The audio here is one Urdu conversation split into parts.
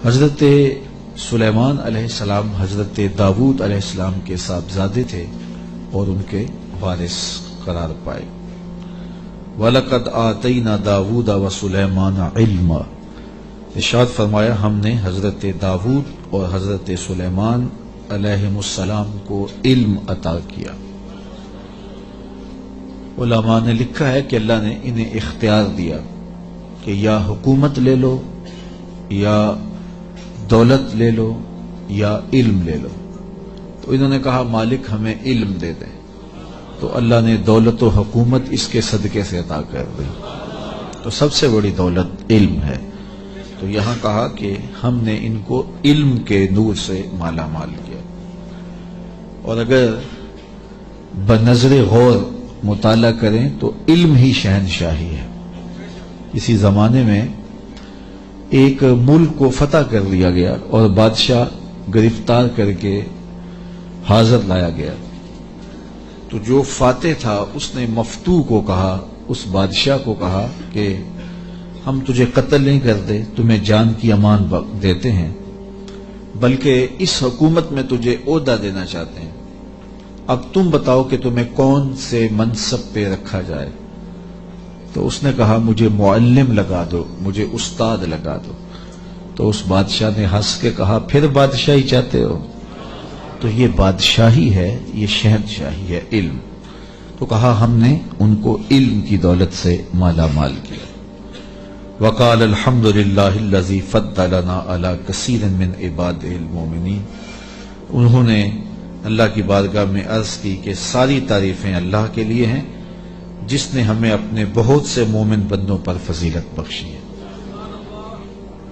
حضرت سلیمان علیہ السلام حضرت داود علیہ السلام کے صاحبزادے تھے اور ان کے وارث قرار پائے۔ وَلَقَدْ آتَيْنَا دَاوُودَ وَسُلَيْمَانَ عِلْمًا، ارشاد فرمایا ہم نے حضرت داود اور حضرت سلیمان علیہ السلام کو علم عطا کیا۔ علماء نے لکھا ہے کہ اللہ نے انہیں اختیار دیا کہ یا حکومت لے لو، یا دولت لے لو، یا علم لے لو۔ تو انہوں نے کہا مالک ہمیں علم دے دیں، تو اللہ نے دولت و حکومت اس کے صدقے سے عطا کر دی۔ تو سب سے بڑی دولت علم ہے۔ تو یہاں کہا کہ ہم نے ان کو علم کے نور سے مالا مال کیا۔ اور اگر بنظر غور مطالعہ کریں تو علم ہی شہنشاہی ہے۔ اسی زمانے میں ایک ملک کو فتح کر لیا گیا اور بادشاہ گرفتار کر کے حاضر لایا گیا، تو جو فاتح تھا اس نے مفتو کو کہا، اس بادشاہ کو کہا کہ ہم تجھے قتل نہیں کرتے، تمہیں جان کی امان دیتے ہیں، بلکہ اس حکومت میں تجھے عہدہ دینا چاہتے ہیں، اب تم بتاؤ کہ تمہیں کون سے منصب پہ رکھا جائے۔ تو اس نے کہا مجھے معلم لگا دو، مجھے استاد لگا دو۔ تو اس بادشاہ نے ہنس کے کہا پھر بادشاہی چاہتے ہو؟ تو یہ بادشاہی ہے، یہ شہنشاہی ہے علم۔ تو کہا ہم نے ان کو علم کی دولت سے مالا مال کیا۔ وقال الحمد للہ الذی فضلنا علی کثیر من عبادہ المؤمنین، انہوں نے اللہ کی بارگاہ میں عرض کی کہ ساری تعریفیں اللہ کے لیے ہیں جس نے ہمیں اپنے بہت سے مومن بندوں پر فضیلت بخشی ہے۔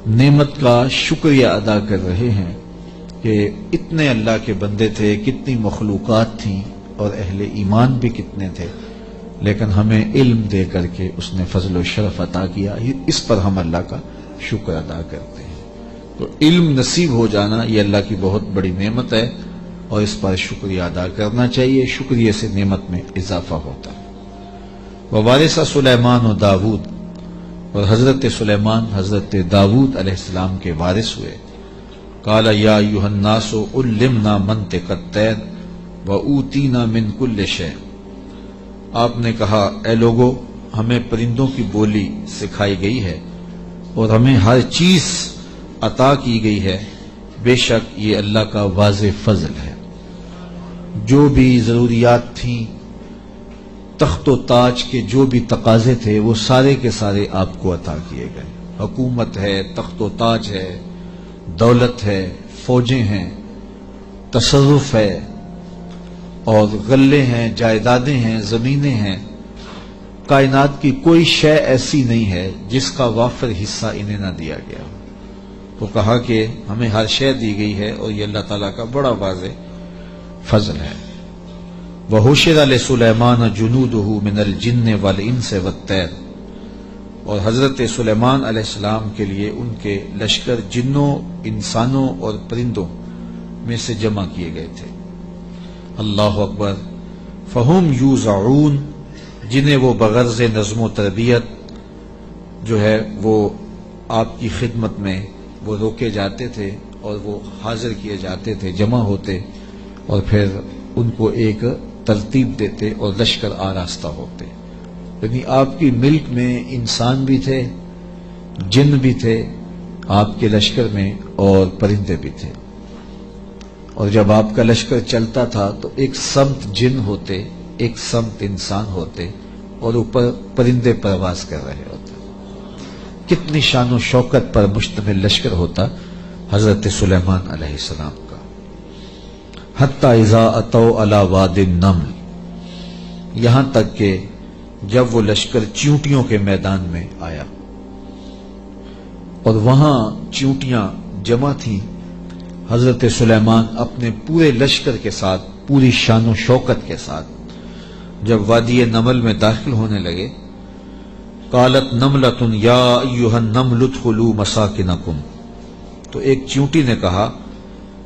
نعمت کا شکریہ ادا کر رہے ہیں کہ اتنے اللہ کے بندے تھے، کتنی مخلوقات تھیں اور اہل ایمان بھی کتنے تھے، لیکن ہمیں علم دے کر کے اس نے فضل و شرف عطا کیا، اس پر ہم اللہ کا شکر ادا کرتے ہیں۔ تو علم نصیب ہو جانا یہ اللہ کی بہت بڑی نعمت ہے اور اس پر شکریہ ادا کرنا چاہیے، شکریہ سے نعمت میں اضافہ ہوتا ہے۔ ووارث سلیمان و داود، اور حضرت سلیمان حضرت داود علیہ السلام کے وارث ہوئے۔ قال یا ایھا الناس علمنا منطق الطیر واوتینا من کل شیء، آپ نے کہا اے لوگو ہمیں پرندوں کی بولی سکھائی گئی ہے اور ہمیں ہر چیز عطا کی گئی ہے، بے شک یہ اللہ کا واضح فضل ہے۔ جو بھی ضروریات تھیں، تخت و تاج کے جو بھی تقاضے تھے، وہ سارے کے سارے آپ کو عطا کیے گئے۔ حکومت ہے، تخت و تاج ہے، دولت ہے، فوجیں ہیں، تصرف ہے، اور غلے ہیں، جائیدادیں ہیں، زمینیں ہیں۔ کائنات کی کوئی شے ایسی نہیں ہے جس کا وافر حصہ انہیں نہ دیا گیا۔ تو کہا کہ ہمیں ہر شے دی گئی ہے اور یہ اللہ تعالیٰ کا بڑا واضح فضل ہے۔ وَحُشِرَ لِسُلَيْمَانَ جُنُودُهُ مِنَ الْجِنِّ وَالْإِنسِ وَالطَّيْرِ، اور حضرت سلیمان علیہ السلام کے لیے ان کے لشکر جنوں، انسانوں اور پرندوں میں سے جمع کیے گئے تھے۔ اللہ اکبر۔ فَهُمْ يُوزَعُونَ، جنہیں وہ بغرض نظم و تربیت جو ہے وہ آپ کی خدمت میں وہ روکے جاتے تھے اور وہ حاضر کیے جاتے تھے، جمع ہوتے اور پھر ان کو ایک ترتیب دیتے اور لشکر آراستہ ہوتے۔ یعنی آپ کی ملک میں انسان بھی تھے، جن بھی تھے آپ کے لشکر میں، اور پرندے بھی تھے۔ اور جب آپ کا لشکر چلتا تھا تو ایک سمت جن ہوتے، ایک سمت انسان ہوتے، اور اوپر پرندے پرواز کر رہے ہوتے۔ کتنی شان و شوکت پر مشتمل لشکر ہوتا حضرت سلیمان علیہ السلام کا۔ حتی اذا اتوا علی واد النمل، یہاں تک کہ جب وہ لشکر چیونٹیوں کے میدان میں آیا اور وہاں چیونٹیاں جمع تھیں، حضرت سلیمان اپنے پورے لشکر کے ساتھ، پوری شان و شوکت کے ساتھ جب وادی نمل میں داخل ہونے لگے، قالت نملۃ یا ایھا النمل ادخلوا مساکنکم، تو ایک چیونٹی نے کہا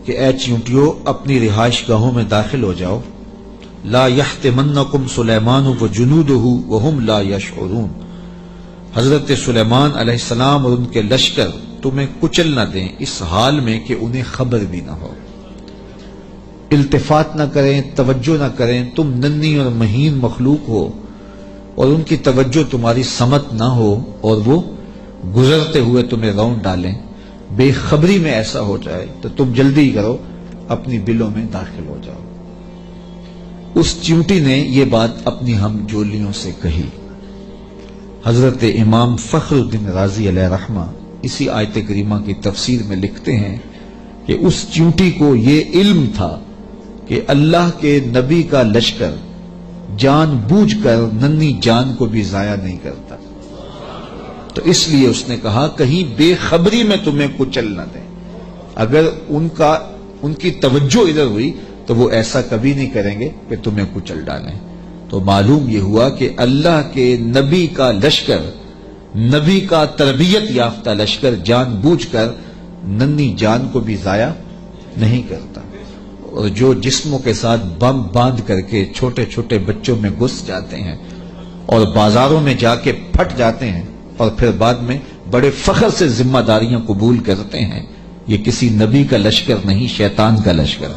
کہ اے چیونٹیوں اپنی رہائش گاہوں میں داخل ہو جاؤ، لا یحطمنکم سلیمان وجنودہ وہم لا یشعرون، حضرت سلیمان علیہ السلام اور ان کے لشکر تمہیں کچل نہ دیں اس حال میں کہ انہیں خبر بھی نہ ہو، التفات نہ کریں، توجہ نہ کریں، تم ننھی اور مہین مخلوق ہو اور ان کی توجہ تمہاری سمت نہ ہو اور وہ گزرتے ہوئے تمہیں رون ڈالیں، بے خبری میں ایسا ہو جائے تو تم جلدی کرو اپنی بلوں میں داخل ہو جاؤ۔ اس چیونٹی نے یہ بات اپنی ہم جولیوں سے کہی۔ حضرت امام فخر الدین رازی علیہ رحمہ اسی آیت کریمہ کی تفسیر میں لکھتے ہیں کہ اس چیونٹی کو یہ علم تھا کہ اللہ کے نبی کا لشکر جان بوجھ کر ننھی جان کو بھی ضائع نہیں کرتا، تو اس لیے اس نے کہا کہیں بے خبری میں تمہیں کچل نہ دیں۔ اگر ان کی توجہ ادھر ہوئی تو وہ ایسا کبھی نہیں کریں گے کہ تمہیں کچل ڈالیں۔ تو معلوم یہ ہوا کہ اللہ کے نبی کا لشکر، نبی کا تربیت یافتہ لشکر جان بوجھ کر ننھی جان کو بھی ضائع نہیں کرتا، اور جو جسموں کے ساتھ بم باندھ کر کے چھوٹے چھوٹے بچوں میں گھس جاتے ہیں اور بازاروں میں جا کے پھٹ جاتے ہیں اور پھر بعد میں بڑے فخر سے ذمہ داریاں قبول کرتے ہیں، یہ کسی نبی کا لشکر نہیں، شیطان کا لشکر۔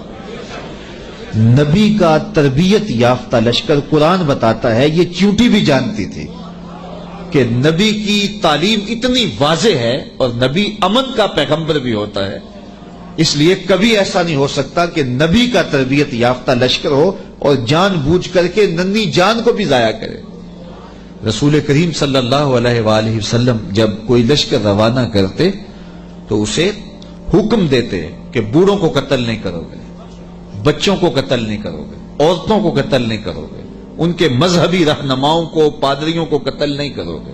نبی کا تربیت یافتہ لشکر، قرآن بتاتا ہے، یہ چیونٹی بھی جانتی تھی کہ نبی کی تعلیم اتنی واضح ہے اور نبی امن کا پیغمبر بھی ہوتا ہے، اس لیے کبھی ایسا نہیں ہو سکتا کہ نبی کا تربیت یافتہ لشکر ہو اور جان بوجھ کر کے ننھی جان کو بھی ضائع کرے۔ رسول کریم صلی اللہ علیہ وآلہ وسلم جب کوئی لشکر روانہ کرتے تو اسے حکم دیتے کہ بوڑھوں کو قتل نہیں کرو گے، بچوں کو قتل نہیں کرو گے، عورتوں کو قتل نہیں کرو گے، ان کے مذہبی رہنماؤں کو، پادریوں کو قتل نہیں کرو گے،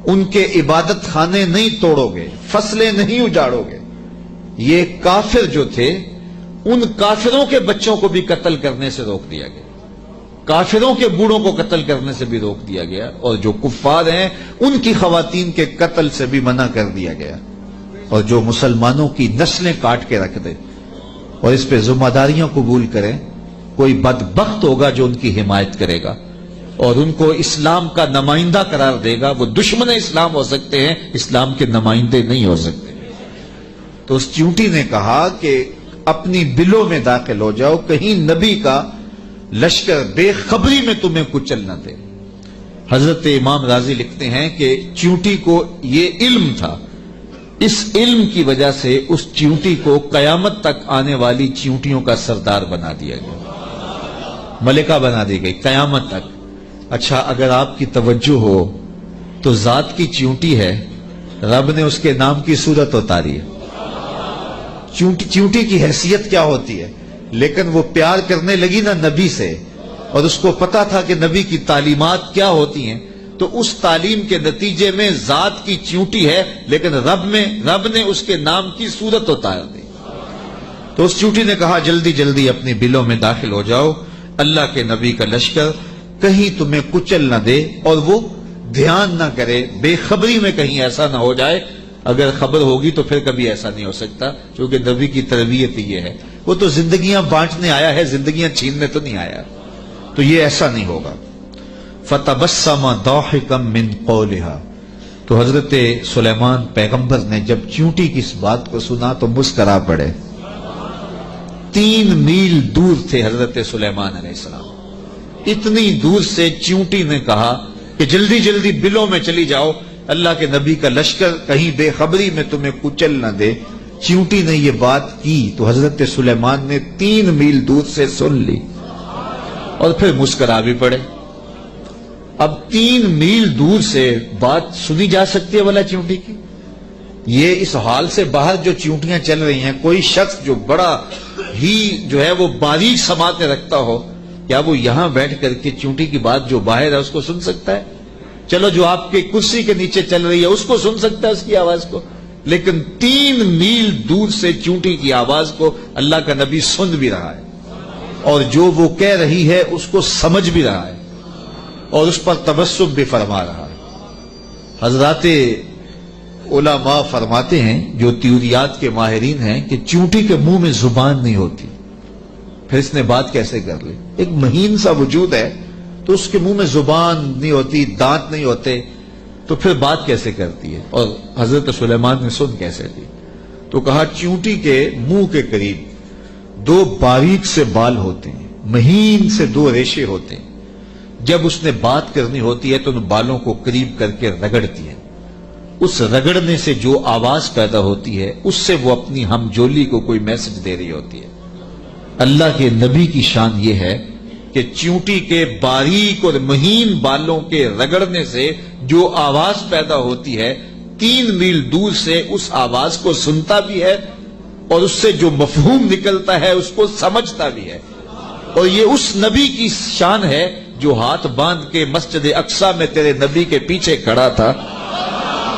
ان کے عبادت خانے نہیں توڑو گے، فصلیں نہیں اجاڑو گے۔ یہ کافر جو تھے، ان کافروں کے بچوں کو بھی قتل کرنے سے روک دیا گیا، کافروں کے بوڑھوں کو قتل کرنے سے بھی روک دیا گیا، اور جو کفار ہیں ان کی خواتین کے قتل سے بھی منع کر دیا گیا، اور جو مسلمانوں کی نسلیں کاٹ کے رکھ دے اور اس پہ ذمہ داریاں قبول کریں، کوئی بدبخت ہوگا جو ان کی حمایت کرے گا اور ان کو اسلام کا نمائندہ قرار دے گا۔ وہ دشمن اسلام ہو سکتے ہیں، اسلام کے نمائندے نہیں ہو سکتے۔ تو اس چیونٹی نے کہا کہ اپنی بلوں میں داخل ہو جاؤ، کہیں نبی کا لشکر بے خبری میں تمہیں کچل نہ دے۔ حضرت امام راضی لکھتے ہیں کہ چیونٹی کو یہ علم تھا، اس علم کی وجہ سے اس چیونٹی کو قیامت تک آنے والی چیونٹیوں کا سردار بنا دیا گیا، ملکہ بنا دی گئی قیامت تک۔ اچھا، اگر آپ کی توجہ ہو تو ذات کی چیونٹی ہے، رب نے اس کے نام کی صورت اتاری ہے۔ چیونٹی کی حیثیت کیا ہوتی ہے، لیکن وہ پیار کرنے لگی نا نبی سے، اور اس کو پتا تھا کہ نبی کی تعلیمات کیا ہوتی ہیں، تو اس تعلیم کے نتیجے میں ذات کی چیونٹی ہے، لیکن رب نے اس کے نام کی صورت اتار دی۔ تو اس چیونٹی نے کہا جلدی جلدی اپنی بلوں میں داخل ہو جاؤ، اللہ کے نبی کا لشکر کہیں تمہیں کچل نہ دے اور وہ دھیان نہ کرے، بے خبری میں کہیں ایسا نہ ہو جائے۔ اگر خبر ہوگی تو پھر کبھی ایسا نہیں ہو سکتا، کیونکہ نبی کی تربیت یہ ہے، وہ تو زندگیاں بانٹنے آیا ہے، زندگیاں چھیننے تو نہیں آیا، تو یہ ایسا نہیں ہوگا۔ فَتَبَسَّمَ ضَاحِكًا مِّن قَوْلِهَا، تو حضرت سلیمان پیغمبر نے جب چیونٹی کی اس بات کو سنا تو مسکرا پڑے۔ 3 میل دور تھے حضرت سلیمان علیہ السلام، اتنی دور سے چیونٹی نے کہا کہ جلدی جلدی بلوں میں چلی جاؤ، اللہ کے نبی کا لشکر کہیں بے خبری میں تمہیں کچل نہ دے۔ چیونٹی نے یہ بات کی تو حضرت سلیمان نے 3 میل دور سے سن لی اور پھر مسکرا بھی پڑے۔ اب 3 میل دور سے بات سنی جا سکتی ہے والا چیونٹی کی؟ یہ اس حال سے باہر جو چیونٹیاں چل رہی ہیں، کوئی شخص جو بڑا ہی جو ہے وہ باریک سماعتیں رکھتا ہو، کیا وہ یہاں بیٹھ کر کے چیونٹی کی بات جو باہر ہے اس کو سن سکتا ہے؟ چلو جو آپ کے کرسی کے نیچے چل رہی ہے اس کو سن سکتا ہے، اس کی آواز کو، لیکن 3 میل دور سے چیونٹی کی آواز کو اللہ کا نبی سن بھی رہا ہے، اور جو وہ کہہ رہی ہے اس کو سمجھ بھی رہا ہے، اور اس پر تبسم بھی فرما رہا ہے۔ حضرات علماء فرماتے ہیں، جو تیوریات کے ماہرین ہیں، کہ چیونٹی کے منہ میں زبان نہیں ہوتی، پھر اس نے بات کیسے کر لی؟ ایک مہین سا وجود ہے تو اس کے منہ میں زبان نہیں ہوتی، دانت نہیں ہوتے، تو پھر بات کیسے کرتی ہے؟ اور حضرت سلیمان نے سن کیسے لی؟ تو کہا چیونٹی کے منہ کے قریب دو باریک سے بال ہوتے ہیں، مہین سے دو ریشے ہوتے ہیں، جب اس نے بات کرنی ہوتی ہے تو ان بالوں کو قریب کر کے رگڑتی ہے، اس رگڑنے سے جو آواز پیدا ہوتی ہے اس سے وہ اپنی ہم جولی کو کوئی میسج دے رہی ہوتی ہے۔ اللہ کے نبی کی شان یہ ہے کہ چیونٹی کے باریک اور مہین بالوں کے رگڑنے سے جو آواز پیدا ہوتی ہے 3 میل دور سے اس آواز کو سنتا بھی ہے اور اس سے جو مفہوم نکلتا ہے اس کو سمجھتا بھی ہے۔ اور یہ اس نبی کی شان ہے جو ہاتھ باندھ کے مسجد اقصی میں تیرے نبی کے پیچھے کھڑا تھا۔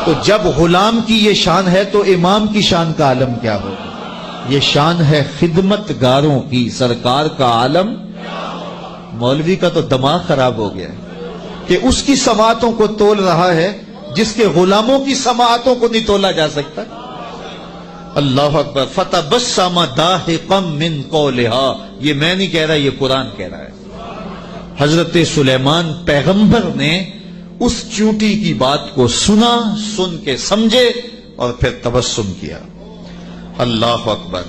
تو جب غلام کی یہ شان ہے تو امام کی شان کا عالم کیا ہوگا؟ یہ شان ہے خدمت گاروں کی، سرکار کا عالم۔ مولوی کا تو دماغ خراب ہو گیا ہے کہ اس کی سماعتوں کو تول رہا ہے جس کے غلاموں کی سماعتوں کو نہیں تولا جا سکتا۔ اللہ اکبر۔ فتبسم ضاحکا من قولها، یہ میں نہیں کہہ رہا، یہ قرآن کہہ رہا ہے۔ حضرت سلیمان پیغمبر نے اس چیونٹی کی بات کو سنا، سن کے سمجھے اور پھر تبسم کیا۔ اللہ اکبر۔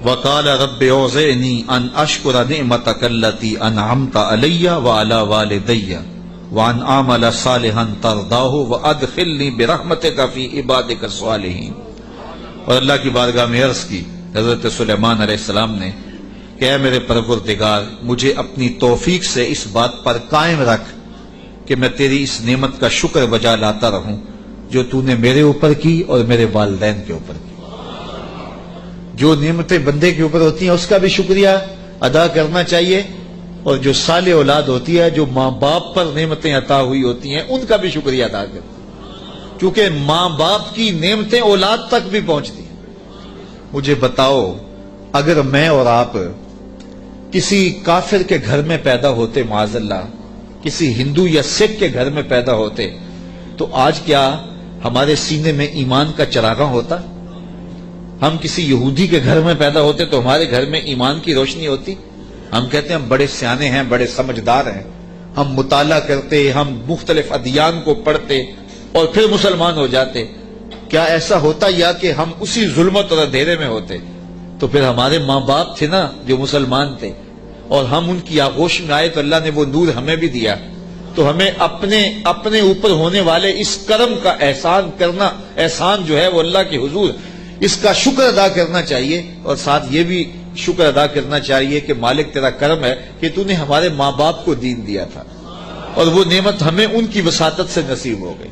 وقال رب اوزعنی ان اشکر نعمتک التی انعمت علی وعلی والدی وان اعمل صالحا ترضاہ وادخلنی برحمتک فی عبادک الصالحین۔ اور اللہ کی بارگاہ میں عرض کی حضرت سلیمان علیہ السلام نے کہ اے میرے پروردگار، مجھے اپنی توفیق سے اس بات پر قائم رکھ کہ میں تیری اس نعمت کا شکر بجا لاتا رہوں جو تو نے میرے اوپر کی اور میرے والدین کے اوپر کی۔ جو نعمتیں بندے کے اوپر ہوتی ہیں اس کا بھی شکریہ ادا کرنا چاہیے، اور جو صالح اولاد ہوتی ہے، جو ماں باپ پر نعمتیں عطا ہوئی ہوتی ہیں، ان کا بھی شکریہ ادا کرنا، کیونکہ ماں باپ کی نعمتیں اولاد تک بھی پہنچتی ہیں۔ مجھے بتاؤ، اگر میں اور آپ کسی کافر کے گھر میں پیدا ہوتے، معاذ اللہ کسی ہندو یا سکھ کے گھر میں پیدا ہوتے، تو آج کیا ہمارے سینے میں ایمان کا چراغاں ہوتا؟ ہم کسی یہودی کے گھر میں پیدا ہوتے تو ہمارے گھر میں ایمان کی روشنی ہوتی؟ ہم کہتے ہیں ہم بڑے سیانے ہیں، بڑے سمجھدار ہیں، ہم مطالعہ کرتے، ہم مختلف ادیان کو پڑھتے اور پھر مسلمان ہو جاتے۔ کیا ایسا ہوتا یا کہ ہم اسی ظلمت اور اندھیرے میں ہوتے؟ تو پھر ہمارے ماں باپ تھے نا جو مسلمان تھے، اور ہم ان کی آغوش میں آئے تو اللہ نے وہ نور ہمیں بھی دیا۔ تو ہمیں اپنے اوپر ہونے والے اس کرم کا احسان کرنا، احسان جو ہے وہ اللہ کے حضور، اس کا شکر ادا کرنا چاہیے، اور ساتھ یہ بھی شکر ادا کرنا چاہیے کہ مالک تیرا کرم ہے کہ تو نے ہمارے ماں باپ کو دین دیا تھا، اور وہ نعمت ہمیں ان کی وساطت سے نصیب ہو گئی۔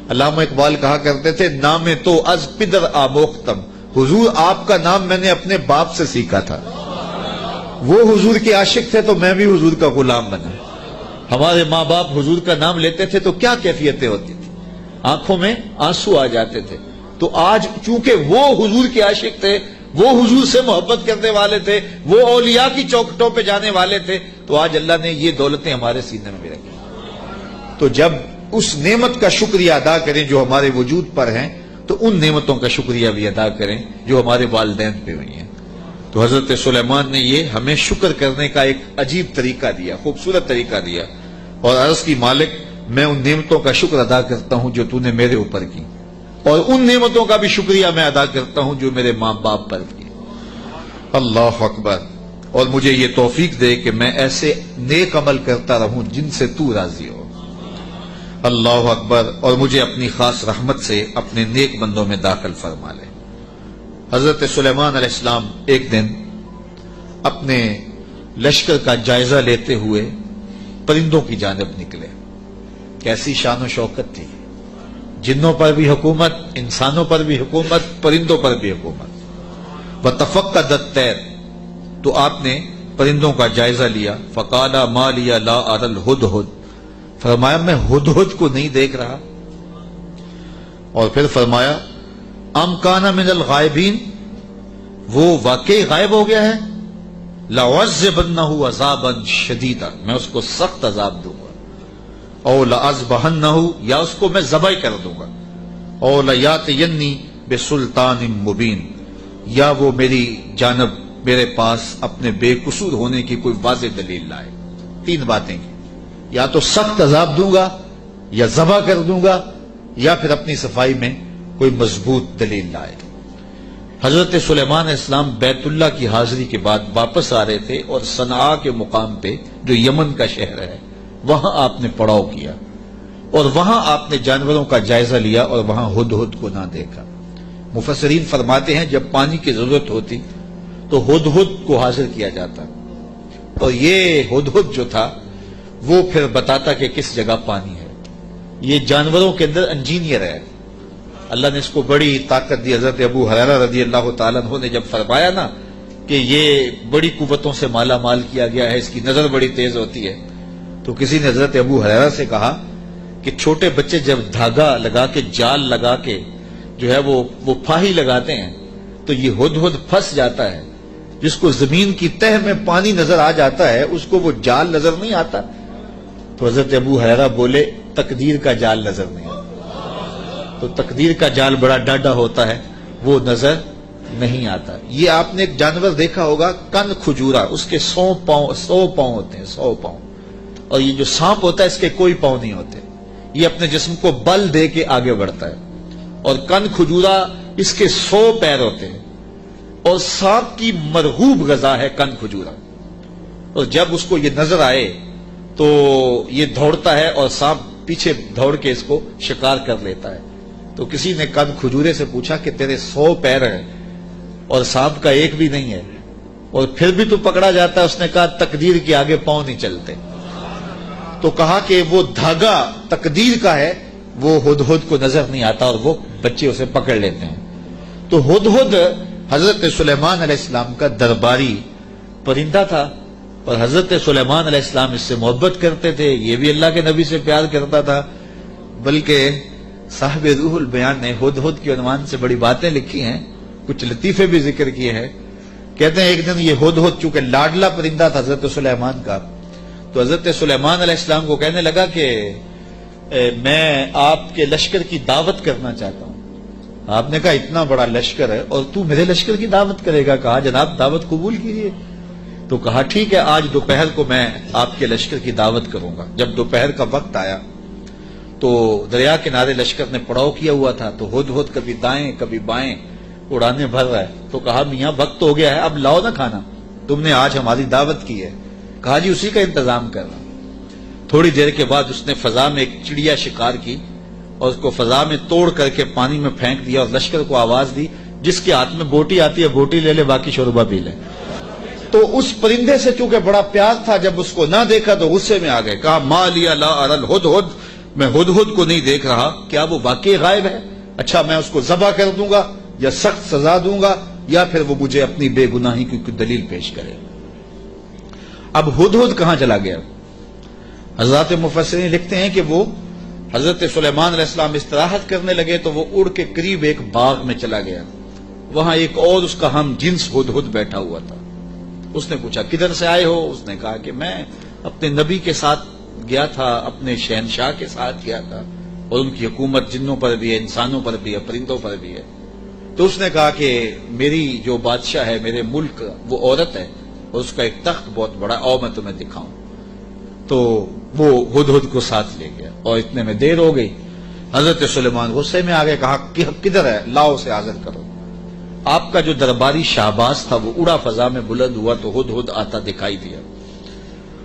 علامہ اقبال کہا کرتے تھے، نام تو از پدر آموختم، حضور آپ کا نام میں نے اپنے باپ سے سیکھا تھا۔ وہ حضور کے عاشق تھے تو میں بھی حضور کا غلام بنا۔ ہمارے ماں باپ حضور کا نام لیتے تھے تو کیا کیفیتیں ہوتی تھی، آنکھوں میں آنسو آ جاتے تھے۔ تو آج چونکہ وہ حضور کے عاشق تھے، وہ حضور سے محبت کرنے والے تھے، وہ اولیاء کی چوکھٹوں پہ جانے والے تھے، تو آج اللہ نے یہ دولتیں ہمارے سینے میں بھی رکھی۔ تو جب اس نعمت کا شکریہ ادا کریں جو ہمارے وجود پر ہیں، تو ان نعمتوں کا شکریہ بھی ادا کریں جو ہمارے والدین پہ ہوئی ہیں۔ تو حضرت سلیمان نے یہ ہمیں شکر کرنے کا ایک عجیب طریقہ دیا، خوبصورت طریقہ دیا، اور عرض کی مالک میں ان نعمتوں کا شکر ادا کرتا ہوں جو تو نے میرے اوپر کی، اور ان نعمتوں کا بھی شکریہ میں ادا کرتا ہوں جو میرے ماں باپ پر کی۔ اللہ اکبر۔ اور مجھے یہ توفیق دے کہ میں ایسے نیک عمل کرتا رہوں جن سے تو راضی ہو۔ اللہ اکبر۔ اور مجھے اپنی خاص رحمت سے اپنے نیک بندوں میں داخل فرما لے۔ حضرت سلیمان علیہ السلام ایک دن اپنے لشکر کا جائزہ لیتے ہوئے پرندوں کی جانب نکلے۔ کیسی شان و شوکت تھی، جنوں پر بھی حکومت، انسانوں پر بھی حکومت، پرندوں پر بھی حکومت۔ وَتَفَقَّدَ الطَّيْرَ، تو آپ نے پرندوں کا جائزہ لیا۔ فَقَالَ مَا لِيَ لَا أَرَى الْهُدْهُدْ، فرمایا میں ہدہد کو نہیں دیکھ رہا۔ اور پھر فرمایا ام کان من الغائبین، وہ واقعی غائب ہو گیا ہے، لَأُعَذِّبَنَّهُ عَذَابًا شَدِيدًا، میں اس کو سخت عذاب دوں گا، او لَأَذْبَحَنَّهُ، یا اس کو میں ذبح کر دوں گا، او لَيَأْتِيَنِّي بِسُلْطَانٍ مُبِينٍ، یا وہ میری جانب میرے پاس اپنے بے قصور ہونے کی کوئی واضح دلیل لائے۔ تین باتیں کی، یا تو سخت عذاب دوں گا، یا ذبح کر دوں گا یا پھر اپنی صفائی میں کوئی مضبوط دلیل لائے۔ حضرت سلیمان علیہ السلام بیت اللہ کی حاضری کے بعد واپس آ رہے تھے اور صنعاء کے مقام پہ جو یمن کا شہر ہے وہاں آپ نے پڑاؤ کیا اور وہاں آپ نے جانوروں کا جائزہ لیا اور وہاں ہدہد کو نہ دیکھا۔ مفسرین فرماتے ہیں جب پانی کی ضرورت ہوتی تو ہدہد کو حاضر کیا جاتا اور یہ ہدہد جو تھا وہ پھر بتاتا کہ کس جگہ پانی ہے۔ یہ جانوروں کے اندر انجینئر ہے، اللہ نے اس کو بڑی طاقت دی۔ حضرت ابو ہریرہ رضی اللہ تعالیٰ عنہ نے جب فرمایا نا کہ یہ بڑی قوتوں سے مالا مال کیا گیا ہے، اس کی نظر بڑی تیز ہوتی ہے، تو کسی نے حضرت ابو ہریرہ سے کہا کہ چھوٹے بچے جب دھاگا لگا کے جال لگا کے جو ہے وہ پھاہی لگاتے ہیں تو یہ ہدہد پھنس جاتا ہے، جس کو زمین کی تہ میں پانی نظر آ جاتا ہے اس کو وہ جال نظر نہیں آتا۔ تو حضرت ابو ہریرہ بولے تقدیر کا جال نظر نہیں آتا، تو تقدیر کا جال بڑا ڈاڈا ہوتا ہے، وہ نظر نہیں آتا۔ یہ آپ نے ایک جانور دیکھا ہوگا کن کھجورا، اس کے 100 پاؤں ہوتے ہیں، 100 پاؤں، اور یہ جو سانپ ہوتا ہے اس کے کوئی پاؤں نہیں ہوتے، یہ اپنے جسم کو بل دے کے آگے بڑھتا ہے، اور کن کھجورا اس کے 100 پیر ہوتے ہیں، اور سانپ کی مرغوب غذا ہے کن کھجورا، اور جب اس کو یہ نظر آئے تو یہ دوڑتا ہے اور سانپ پیچھے دوڑ کے اس کو شکار کر لیتا ہے۔ تو کسی نے کن کھجورے سے پوچھا کہ تیرے 100 پیر ہیں اور سانپ کا ایک بھی نہیں ہے اور پھر بھی تو پکڑا جاتا ہے؟ اس نے کہا تقدیر کے آگے پاؤں نہیں چلتے۔ تو کہا کہ وہ دھاگا تقدیر کا ہے، وہ ہدہد کو نظر نہیں آتا اور وہ بچے اسے پکڑ لیتے ہیں۔ تو ہدہد حضرت سلیمان علیہ السلام کا درباری پرندہ تھا، اور حضرت سلیمان علیہ السلام اس سے محبت کرتے تھے، یہ بھی اللہ کے نبی سے پیار کرتا تھا، بلکہ صاحب روح البیان نے ہدہد کے عنوان سے بڑی باتیں لکھی ہیں، کچھ لطیفے بھی ذکر کیے ہیں۔ کہتے ہیں ایک دن یہ ہدہد چونکہ لاڈلا پرندہ تھا حضرت سلیمان کا، تو حضرت سلیمان علیہ السلام کو کہنے لگا کہ میں آپ کے لشکر کی دعوت کرنا چاہتا ہوں۔ آپ نے کہا اتنا بڑا لشکر ہے اور تو میرے لشکر کی دعوت کرے گا؟ کہا جناب دعوت قبول کیجیے۔ تو کہا ٹھیک ہے، آج دوپہر کو میں آپ کے لشکر کی دعوت کروں گا۔ جب دوپہر کا وقت آیا تو دریا کنارے لشکر نے پڑاؤ کیا ہوا تھا، تو ہدہد کبھی دائیں کبھی بائیں اڑانے بھر رہا ہے۔ تو کہا میاں وقت ہو گیا ہے، اب لاؤ نا کھانا، تم نے آج ہماری دعوت کی ہے۔ کہا جی اسی کا انتظام کرنا۔ تھوڑی دیر کے بعد اس نے فضا میں ایک چڑیا شکار کی اور اس کو فضا میں توڑ کر کے پانی میں پھینک دیا اور لشکر کو آواز دی جس کے ہاتھ میں بوٹی آتی ہے بوٹی لے لے، باقی شوربہ پی لے۔ تو اس پرندے سے چونکہ بڑا پیار تھا، جب اس کو نہ دیکھا تو غصے میں آ گئے، کہا ما لیا لا اری الہدہد، میں ہدہد کو نہیں دیکھ رہا، کیا وہ واقعی غائب ہے؟ اچھا میں اس کو ذبح کر دوں گا یا سخت سزا دوں گا یا پھر وہ مجھے اپنی بے گناہی کی کوئی دلیل پیش کرے۔ اب ہدہد کہاں چلا گیا؟ حضرات مفسرین لکھتے ہیں کہ وہ حضرت سلیمان علیہ السلام استراحت کرنے لگے تو وہ اڑ کے قریب ایک باغ میں چلا گیا، وہاں ایک اور اس کا ہم جنس ہدہد بیٹھا ہوا تھا۔ اس نے پوچھا کدھر سے آئے ہو؟ اس نے کہا کہ میں اپنے نبی کے ساتھ گیا تھا، اپنے شہنشاہ کے ساتھ گیا تھا، اور ان کی حکومت جنوں پر بھی ہے، انسانوں پر بھی ہے، پرندوں پر بھی ہے۔ تو اس نے کہا کہ میری جو بادشاہ ہے میرے ملک وہ عورت ہے اور اس کا ایک تخت بہت بڑا، اور میں تمہیں دکھاؤں۔ تو وہ ہدہد کو ساتھ لے گیا اور اتنے میں دیر ہو گئی۔ حضرت سلیمان غصے میں آ گئے، کہا کہ کدھر ہے؟ لاؤ اسے حاضر کرو۔ آپ کا جو درباری شہباز تھا وہ اڑا فضا میں بلند ہوا تو ہدہد آتا دکھائی دیا،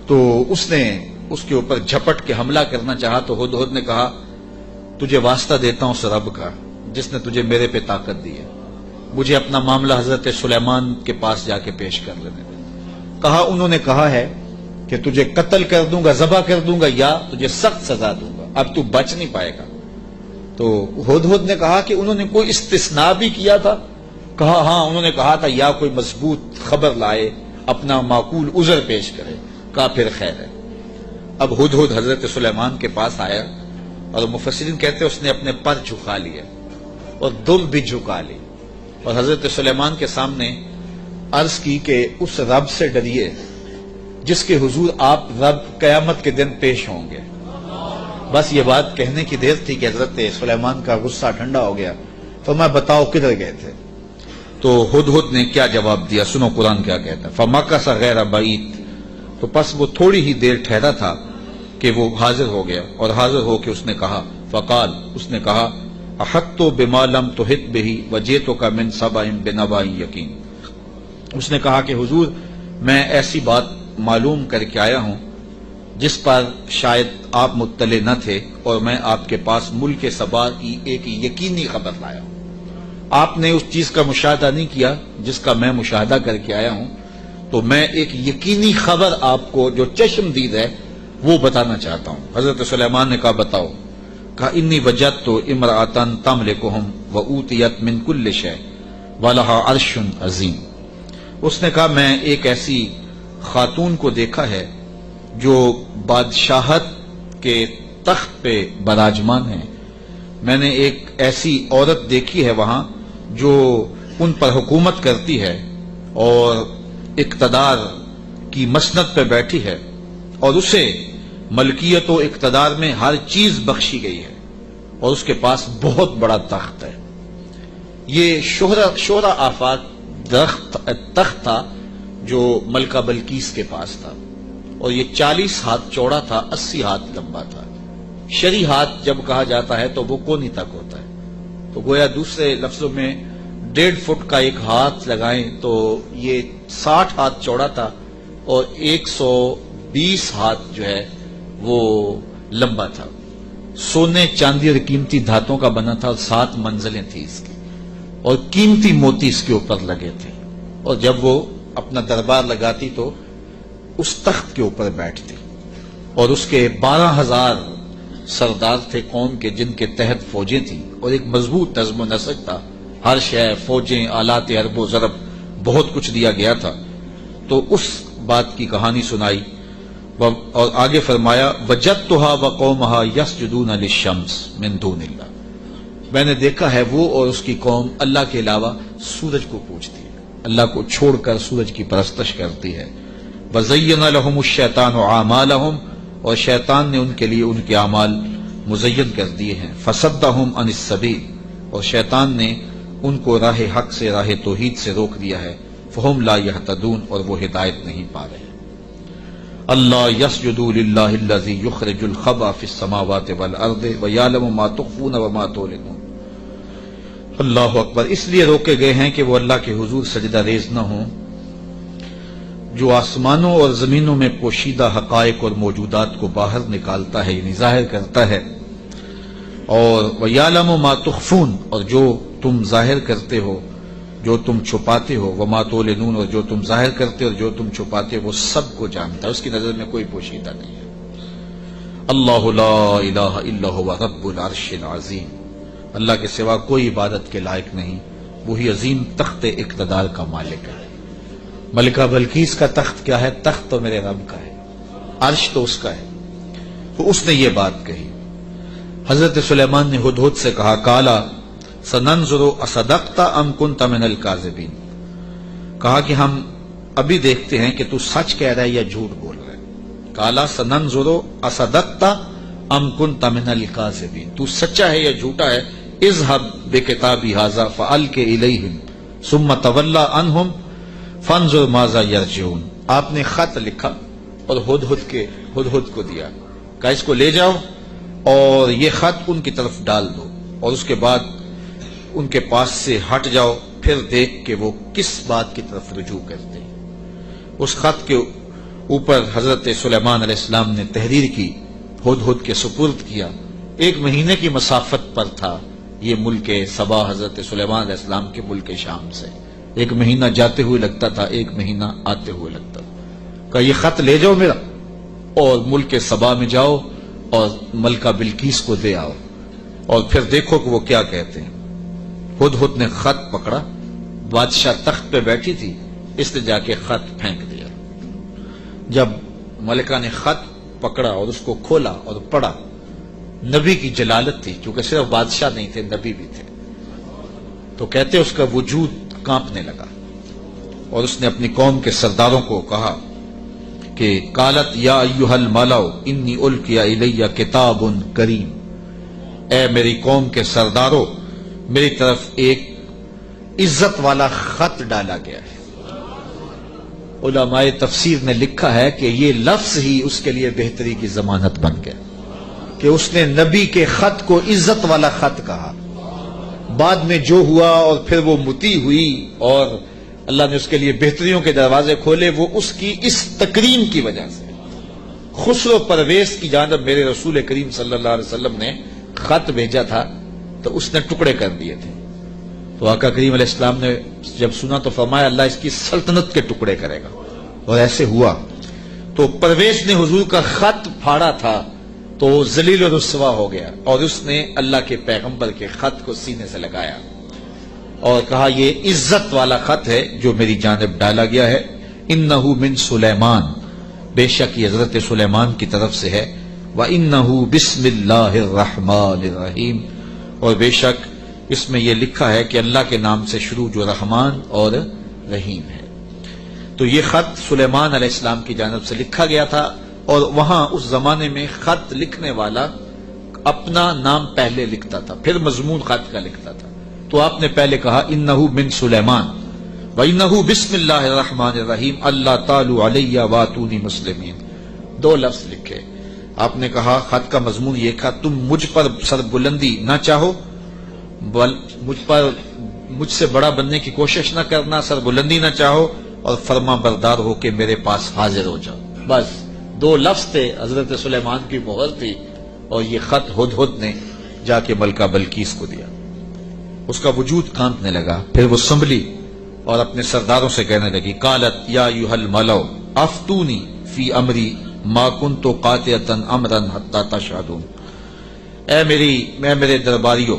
تو اس نے اس کے اوپر جھپٹ کے حملہ کرنا چاہا، تو ہدہد نے کہا تجھے واسطہ دیتا ہوں اس رب کا جس نے تجھے میرے پہ طاقت دی ہے، مجھے اپنا معاملہ حضرت سلیمان کے پاس جا کے پیش کر لینے دے۔ کہا انہوں نے کہا ہے کہ تجھے قتل کر دوں گا، ذبح کر دوں گا یا تجھے سخت سزا دوں گا، اب تو بچ نہیں پائے گا۔ تو ہدہد نے کہا کہ انہوں نے کوئی استثناء بھی کیا تھا؟ کہا ہاں، انہوں نے کہا تھا یا کوئی مضبوط خبر لائے، اپنا معقول عذر پیش کرے۔ کہا پھر خیر ہے۔ اب ہدہد حضرت سلیمان کے پاس آیا اور مفسرین کہتے ہیں اس نے اپنے پر جھکا لیے اور دم بھی جھکا لی اور حضرت سلیمان کے سامنے عرض کی کہ اس رب سے ڈریے جس کے حضور آپ رب قیامت کے دن پیش ہوں گے۔ بس یہ بات کہنے کی دیر تھی کہ حضرت سلیمان کا غصہ ٹھنڈا ہو گیا۔ فرمایا بتاؤ کدھر گئے تھے؟ تو ہدہد نے کیا جواب دیا، سنو قرآن کیا کہتا ہے، فَمَكَثَ غَيْرَ بَعِيدٍ، تو پس وہ تھوڑی ہی دیر ٹھہرا تھا، کہ وہ حاضر ہو گیا، اور حاضر ہو کے اس نے کہا فقال، اس نے کہا احطت بما لم تحط به وجئتک من سبع بنبأ یقین، اس نے کہا کہ حضور میں ایسی بات معلوم کر کے آیا ہوں جس پر شاید آپ مطلع نہ تھے، اور میں آپ کے پاس ملک سبا کی ایک یقینی خبر لایا ہوں۔ آپ نے اس چیز کا مشاہدہ نہیں کیا جس کا میں مشاہدہ کر کے آیا ہوں، تو میں ایک یقینی خبر آپ کو جو چشم دید ہے وہ بتانا چاہتا ہوں۔ حضرت سلیمان نے کہا بتاؤ، کہا انی وجدت امرأۃ تملکہم وأوتیت من کل شیء ولہا عرش عظیم، اس نے کہا میں ایک ایسی خاتون کو دیکھا ہے جو بادشاہت کے تخت پہ براجمان ہے، میں نے ایک ایسی عورت دیکھی ہے وہاں جو ان پر حکومت کرتی ہے اور اقتدار کی مسند پہ بیٹھی ہے، اور اسے ملکیت و اقتدار میں ہر چیز بخشی گئی ہے، اور اس کے پاس بہت بڑا تخت ہے۔ یہ شہرہ آفاق تخت تھا جو ملکہ بلقیس کے پاس تھا، اور یہ 40 ہاتھ چوڑا تھا، 80 ہاتھ لمبا تھا۔ شرعی ہاتھ جب کہا جاتا ہے تو وہ کونی تک ہوتا ہے، تو گویا دوسرے لفظوں میں 1.5 فٹ کا ایک ہاتھ لگائیں تو یہ 60 ہاتھ چوڑا تھا، اور 120 ہاتھ جو ہے وہ لمبا تھا۔ سونے چاندی اور قیمتی دھاتوں کا بنا تھا، اور 7 منزلیں تھیں اس کی، اور قیمتی موتی اس کے اوپر لگے تھے، اور جب وہ اپنا دربار لگاتی تو اس تخت کے اوپر بیٹھتی، اور اس کے 12,000 سردار تھے قوم کے جن کے تحت فوجیں تھیں، اور ایک مضبوط نظم و نسق تھا، ہر شے، فوجیں، آلات حرب و ضرب، بہت کچھ دیا گیا تھا۔ تو اس بات کی کہانی سنائی، اور آگے فرمایا وجدتها وقومها يسجدون للشمس من دون اللہ، میں نے دیکھا ہے وہ اور اس کی قوم اللہ کے علاوہ سورج کو پوجتی ہے، اللہ کو چھوڑ کر سورج کی پرستش کرتی ہے۔ وَزَيَّنَ لَهُمُ الشَّيْطَانُ أَعْمَالَهُم، اور شیطان نے ان کے لیے ان کے اعمال مزین کر دیے ہیں۔ فَصَدَّهُمْ عَنِ السَّبِيلِ، اور شیطان نے ان کو راہ حق سے، راہ توحید سے روک دیا ہے۔ فَهُمْ لَا يَهْتَدُونَ، اور وہ ہدایت نہیں پا رہے۔ اللہ يسجدوا للہ الذی یخرج الخبأ فی السماوات والارض ویعلم ما تخفون وما تعلنون۔ اللہ اکبر، اس لیے روکے گئے ہیں کہ وہ اللہ کے حضور سجدہ ریز نہ ہوں جو آسمانوں اور زمینوں میں پوشیدہ حقائق اور موجودات کو باہر نکالتا ہے، یعنی ظاہر کرتا ہے، اور وَيَعْلَمُ مَا تُخْفُونَ، اور جو تم ظاہر کرتے ہو، جو تم چھپاتے ہو، وَمَا تُعْلِنُونَ، اور جو تم ظاہر کرتے ہو اور جو تم چھپاتے ہو وہ سب کو جانتا ہے، اس کی نظر میں کوئی پوشیدہ نہیں ہے۔ اللہ لا الہ الا هو رب العرش العظیم، اللہ کے سوا کوئی عبادت کے لائق نہیں، وہی عظیم تخت اقتدار کا مالک ہے۔ ملکہ بلقیس کا تخت کیا ہے؟ تخت تو میرے رب کا ہے، عرش تو اس کا ہے، تو اس نے یہ بات کہی۔ حضرت سلیمان نے ہدہد سے کہا کالا سننظر اصدقت ام کنت من الکاذبین، کہا کہ ہم ابھی دیکھتے ہیں کہ تو سچ کہہ رہا ہے یا جھوٹ بول رہا ہے۔ کالا سننظر اصدقت ام کنت من الکاذبین، تو سچا ہے یا جھوٹا ہے۔ اذهب بکتابی ھذا فالق الیہم ثم تول عنہم فانظر ماذا یرجعون، آپ نے خط لکھا اور ہدہد کو دیا، کہا اس کو لے جاؤ اور یہ خط ان کی طرف ڈال دو، اور اس کے بعد ان کے پاس سے ہٹ جاؤ، پھر دیکھ کہ وہ کس بات کی طرف رجوع کرتے ہیں۔ اس خط کے اوپر حضرت سلیمان علیہ السلام نے تحریر کی، ہدہد کے سپرد کیا۔ 1 مہینے کی مسافت پر تھا یہ ملک سبا حضرت سلیمان علیہ السلام کے ملک شام سے، 1 مہینہ جاتے ہوئے لگتا تھا، 1 مہینہ آتے ہوئے لگتا تھا۔ کہا یہ خط لے جاؤ میرا اور ملک سبا میں جاؤ اور ملکہ بلقیس کو دے آؤ، اور پھر دیکھو کہ وہ کیا کہتے ہیں۔ ہدہد نے خط پکڑا، بادشاہ تخت پہ بیٹھی تھی، اس نے جا کے خط پھینک دیا۔ جب ملکہ نے خط پکڑا اور اس کو کھولا اور پڑھا، نبی کی جلالت تھی، چونکہ صرف بادشاہ نہیں تھے، نبی بھی تھے، تو کہتے اس کا وجود کانپنے لگا، اور اس نے اپنی قوم کے سرداروں کو کہا کہ قالت یا ایھا الملأ انی القی الی کتاب کریم، اے میری قوم کے سرداروں، میری طرف ایک عزت والا خط ڈالا گیا ہے۔ علماء تفسیر نے لکھا ہے کہ یہ لفظ ہی اس کے لیے بہتری کی ضمانت بن گیا کہ اس نے نبی کے خط کو عزت والا خط کہا. بعد میں جو ہوا اور پھر وہ متی ہوئی اور اللہ نے اس کے لیے بہتریوں کے دروازے کھولے، وہ اس کی اس تکریم کی وجہ سے. خسرو پرویز کی جانب میرے رسول کریم صلی اللہ علیہ وسلم نے خط بھیجا تھا تو اس نے ٹکڑے کر دیے تھے. تو آقا کریم علیہ السلام نے جب سنا تو فرمایا اللہ اس کی سلطنت کے ٹکڑے کرے گا، اور ایسے ہوا. تو پرویز نے حضور کا خط پھاڑا تھا تو ذلیل و رسوا ہو گیا، اور اس نے اللہ کے پیغمبر کے خط کو سینے سے لگایا اور کہا یہ عزت والا خط ہے جو میری جانب ڈالا گیا ہے. انہو من سلیمان، بے شک یہ حضرت سلیمان کی طرف سے ہے. وانہو بسم اللہ الرحمن الرحیم، اور بے شک اس میں یہ لکھا ہے کہ اللہ کے نام سے شروع جو رحمان اور رحیم ہے. تو یہ خط سلیمان علیہ السلام کی جانب سے لکھا گیا تھا، اور وہاں اس زمانے میں خط لکھنے والا اپنا نام پہلے لکھتا تھا پھر مضمون خط کا لکھتا تھا. تو آپ نے پہلے کہا انہو من سلیمان وانہو بسم اللہ الرحمن الرحیم اللہ تعالی علیہ واتونی مسلمین. 2 لفظ لکھے. آپ نے کہا خط کا مضمون یہ تھا تم مجھ پر سر بلندی نہ چاہو، مجھ سے بڑا بننے کی کوشش نہ کرنا، سر بلندی نہ چاہو، اور فرما بردار ہو کے میرے پاس حاضر ہو جاؤ. بس 2 لفظ تھے، حضرت سلیمان کی مہر تھی، اور یہ خط ہدہد نے جا کے ملکہ بلقیس کو دیا. اس کا وجود کانپنے لگا. پھر وہ سنبھلی اور اپنے سرداروں سے کہنے لگی قالت یا ایھا الملؤ افتونی فی امری ما کنت قاطعۃ امرا حتی تشہدون. اے میرے درباریوں،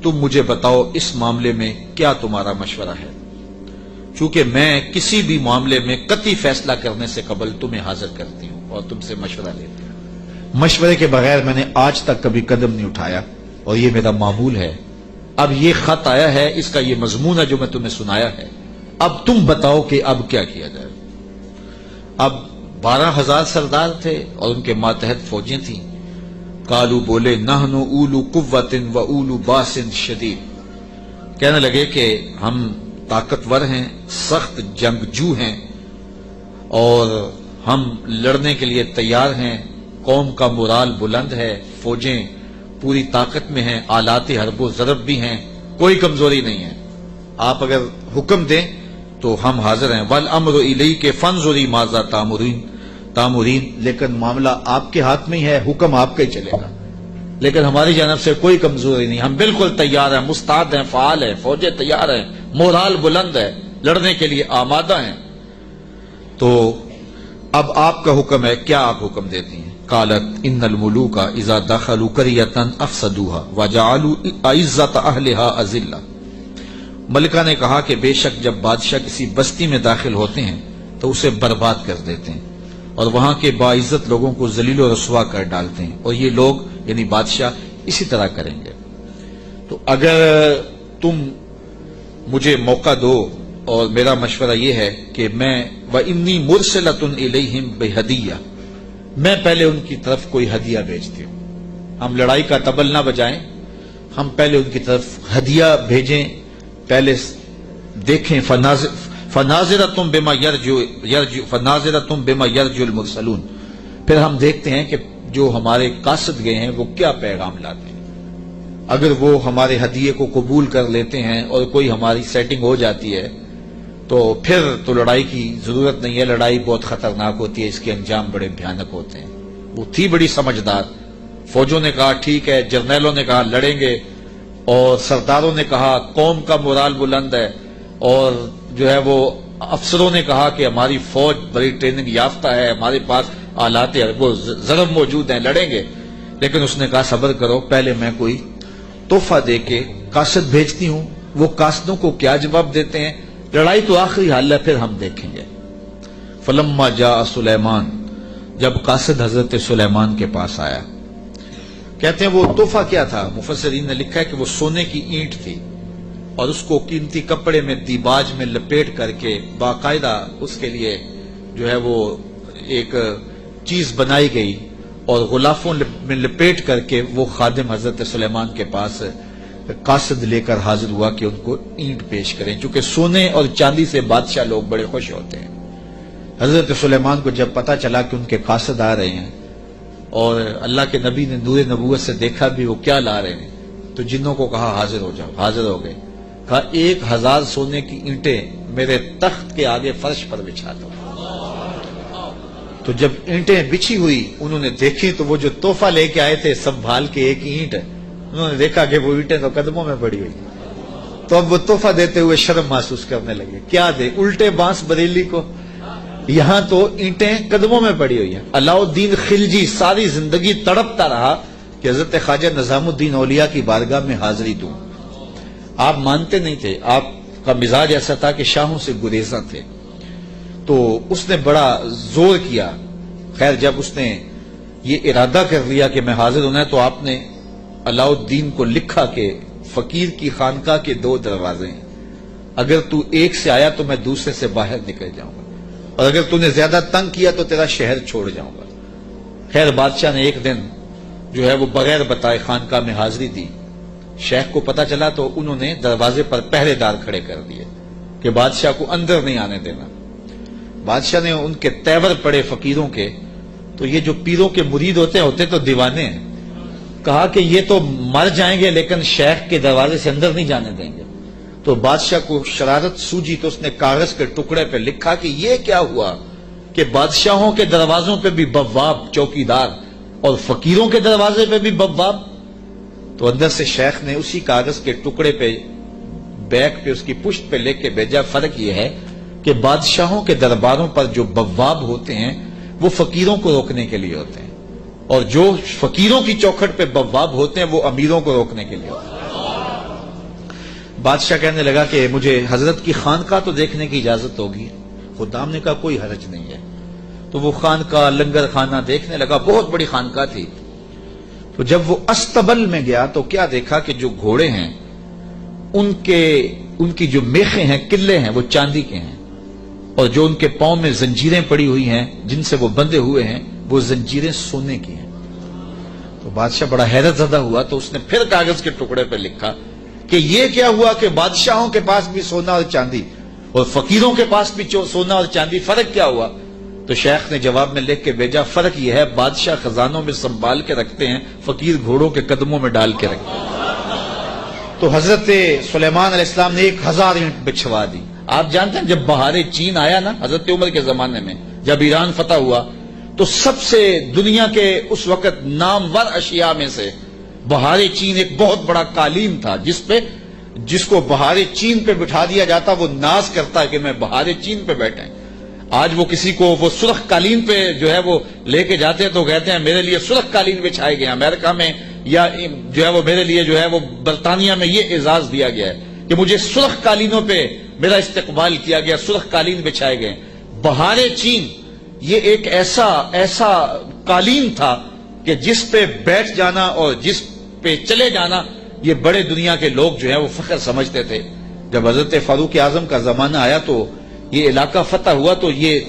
تم مجھے بتاؤ اس معاملے میں کیا تمہارا مشورہ ہے، چونکہ میں کسی بھی معاملے میں قطعی فیصلہ کرنے سے قبل تمہیں حاضر کرتی ہوں اور تم سے مشورہ لیتی ہوں. مشورے کے بغیر میں نے آج تک کبھی قدم نہیں اٹھایا، اور یہ میرا معمول ہے. اب یہ خط آیا ہے، اس کا یہ مضمون ہے جو میں تمہیں سنایا ہے، اب تم بتاؤ کہ اب کیا کیا جائے. اب 12,000 سردار تھے اور ان کے ماتحت فوجیں تھیں. قالو بولے نحن اولو قوت و اولو باس شدید، کہنے لگے کہ ہم طاقتور ہیں، سخت جنگجو ہیں، اور ہم لڑنے کے لیے تیار ہیں. قوم کا مورال بلند ہے، فوجیں پوری طاقت میں ہیں، آلات حرب و ضرب بھی ہیں، کوئی کمزوری نہیں ہے. آپ اگر حکم دیں تو ہم حاضر ہیں. والامر الیک فانظری ماذا تامرین، لیکن معاملہ آپ کے ہاتھ میں ہی ہے، حکم آپ کا ہی چلے گا، لیکن ہماری جانب سے کوئی کمزوری نہیں، ہم بالکل تیار ہیں، مستعد ہیں، فعال ہیں، فوجیں تیار ہیں، مورال بلند ہے، لڑنے کے لیے آمادہ ہیں. تو اب آپ کا حکم ہے، کیا آپ حکم دیتی ہیں؟ قالت ان الملوک اذا دخلوا قرية افسدوها وجعلوا اعزة اهلها اذلة. ملکہ نے کہا کہ بے شک جب بادشاہ کسی بستی میں داخل ہوتے ہیں تو اسے برباد کر دیتے ہیں اور وہاں کے باعزت لوگوں کو ذلیل و رسوا کر ڈالتے ہیں، اور یہ لوگ یعنی بادشاہ اسی طرح کریں گے. تو اگر تم مجھے موقع دو، اور میرا مشورہ یہ ہے کہ میں وَإِنِّي مُرْسِلَةٌ إِلَيْهِمْ بِهَدِيَّةٍ، میں پہلے ان کی طرف کوئی ہدیہ بھیجتی ہوں. ہم لڑائی کا طبل نہ بجائیں، ہم پہلے ان کی طرف ہدیہ بھیجیں، پہلے دیکھیں. فَنَاظِرَةٌ بِمَا يَرْجُو الْمُرْسَلُونَ، پھر ہم دیکھتے ہیں کہ جو ہمارے قاصد گئے ہیں وہ کیا پیغام لاتے ہیں. اگر وہ ہمارے ہدیے کو قبول کر لیتے ہیں اور کوئی ہماری سیٹنگ ہو جاتی ہے تو پھر تو لڑائی کی ضرورت نہیں ہے. لڑائی بہت خطرناک ہوتی ہے، اس کے انجام بڑے بھیانک ہوتے ہیں. وہ تھی بڑی سمجھدار. فوجوں نے کہا ٹھیک ہے، جرنیلوں نے کہا لڑیں گے، اور سرداروں نے کہا قوم کا مورال بلند ہے، اور جو ہے وہ افسروں نے کہا کہ ہماری فوج بڑی ٹریننگ یافتہ ہے، ہمارے پاس آلات وہ ضرب موجود ہیں، لڑیں گے. لیکن اس نے کہا صبر کرو، پہلے میں کوئی تحفہ دے کے قاصد بھیجتی ہوں. وہ قاصدوں کو کیا جواب دیتے ہیں؟ لڑائی تو آخری حل ہے، پھر ہم دیکھیں گے. فلما جاء سلیمان، جب قاصد حضرت سلیمان کے پاس آیا، کہتے ہیں وہ تحفہ کیا تھا؟ مفسرین نے لکھا ہے کہ وہ سونے کی اینٹ تھی، اور اس کو قیمتی کپڑے میں دیباج میں لپیٹ کر کے باقاعدہ اس کے لیے جو ہے وہ ایک چیز بنائی گئی، اور غلافوں میں لپیٹ کر کے وہ خادم حضرت سلیمان کے پاس قاصد لے کر حاضر ہوا کہ ان کو اینٹ پیش کریں. چونکہ سونے اور چاندی سے بادشاہ لوگ بڑے خوش ہوتے ہیں، حضرت سلیمان کو جب پتا چلا کہ ان کے قاصد آ رہے ہیں اور اللہ کے نبی نے نور نبوت سے دیکھا بھی وہ کیا لا رہے ہیں، تو جنوں کو کہا حاضر ہو جاؤ۔ حاضر ہو گئے۔ کہا 1000 سونے کی اینٹیں میرے تخت کے آگے فرش پر بچھا دو۔ تو جب اینٹیں بچھی ہوئی انہوں نے دیکھی تو وہ جو تحفہ لے کے آئے تھے سنبھال کے ایک اینٹ، انہوں نے دیکھا کہ وہ اینٹیں تو قدموں میں پڑی ہوئی، تو اب وہ تحفہ دیتے ہوئے شرم محسوس کرنے لگے۔ کیا دے؟ الٹے بانس بریلی کو، یہاں تو اینٹیں قدموں میں پڑی ہوئی ہیں۔ علاؤ الدین خلجی ساری زندگی تڑپتا رہا کہ حضرت خواجہ نظام الدین اولیاء کی بارگاہ میں حاضری دوں۔ آپ مانتے نہیں تھے، آپ کا مزاج ایسا تھا کہ شاہوں سے گریزاں تھے، تو اس نے بڑا زور کیا۔ خیر جب اس نے یہ ارادہ کر لیا کہ میں حاضر ہونا ہے تو آپ نے علاؤ الدین کو لکھا کہ فقیر کی خانقاہ کے 2 دروازے ہیں، اگر تو ایک سے آیا تو میں دوسرے سے باہر نکل جاؤں گا، اور اگر تو نے زیادہ تنگ کیا تو تیرا شہر چھوڑ جاؤں گا۔ خیر بادشاہ نے ایک دن جو ہے وہ بغیر بتائے خانقاہ میں حاضری دی۔ شیخ کو پتا چلا تو انہوں نے دروازے پر پہرے دار کھڑے کر دیے کہ بادشاہ کو اندر نہیں آنے دینا۔ بادشاہ نے ان کے تیور پڑے فقیروں کے، تو یہ جو پیروں کے مرید ہوتے تو دیوانے ہیں، کہا کہ یہ تو مر جائیں گے لیکن شیخ کے دروازے سے اندر نہیں جانے دیں گے۔ تو بادشاہ کو شرارت سوجی تو اس نے کاغذ کے ٹکڑے پہ لکھا کہ یہ کیا ہوا کہ بادشاہوں کے دروازوں پہ بھی بواب چوکیدار اور فقیروں کے دروازے پہ بھی بواب۔ تو اندر سے شیخ نے اسی کاغذ کے ٹکڑے پہ بیک پہ اس کی پشت پہ لکھ کے بھیجا، فرق یہ ہے کہ بادشاہوں کے درباروں پر جو بواب ہوتے ہیں وہ فقیروں کو روکنے کے لیے ہوتے ہیں، اور جو فقیروں کی چوکھٹ پہ بواب ہوتے ہیں وہ امیروں کو روکنے کے لیے ہوتے ہیں۔ بادشاہ کہنے لگا کہ مجھے حضرت کی خانقاہ تو دیکھنے کی اجازت ہوگی۔ خدام نے کہا کوئی حرج نہیں ہے۔ تو وہ خانقاہ لنگر خانہ دیکھنے لگا، بہت بڑی خانقاہ تھی۔ تو جب وہ استبل میں گیا تو کیا دیکھا کہ جو گھوڑے ہیں ان کی جو میخیں ہیں، قلعے ہیں، وہ چاندی کے ہیں، اور جو ان کے پاؤں میں زنجیریں پڑی ہوئی ہیں جن سے وہ بندھے ہوئے ہیں وہ زنجیریں سونے کی ہیں۔ تو بادشاہ بڑا حیرت زدہ ہوا، تو اس نے پھر کاغذ کے ٹکڑے پہ لکھا کہ یہ کیا ہوا کہ بادشاہوں کے پاس بھی سونا اور چاندی اور فقیروں کے پاس بھی سونا اور چاندی، فرق کیا ہوا؟ تو شیخ نے جواب میں لکھ کے بھیجا، فرق یہ ہے بادشاہ خزانوں میں سنبھال کے رکھتے ہیں، فقیر گھوڑوں کے قدموں میں ڈال کے رکھتے ہیں۔ تو حضرت سلیمان علیہ السلام نے 1000 اینٹ بچھوا دی۔ آپ جانتے ہیں جب بہار چین آیا نا حضرت عمر کے زمانے میں، جب ایران فتح ہوا تو سب سے دنیا کے اس وقت نامور اشیاء میں سے بہار چین ایک بہت بڑا قالین تھا، جس کو بہار چین پہ بٹھا دیا جاتا وہ ناز کرتا ہے کہ میں بہار چین پہ بیٹھے۔ آج وہ کسی کو وہ سرخ قالین پہ جو ہے وہ لے کے جاتے ہیں تو کہتے ہیں میرے لیے سرخ قالین بچھائے گئے، امریکہ میں یا جو ہے وہ میرے لیے جو ہے وہ برطانیہ میں یہ اعزاز دیا گیا ہے کہ مجھے سرخ قالینوں پہ میرا استقبال کیا گیا، سرخ قالین بچھائے گئے۔ بہار چین یہ ایک ایسا قالین تھا کہ جس پہ بیٹھ جانا اور جس پہ چلے جانا یہ بڑے دنیا کے لوگ جو ہے وہ فخر سمجھتے تھے۔ جب حضرت فاروق اعظم کا زمانہ آیا تو یہ علاقہ فتح ہوا تو یہ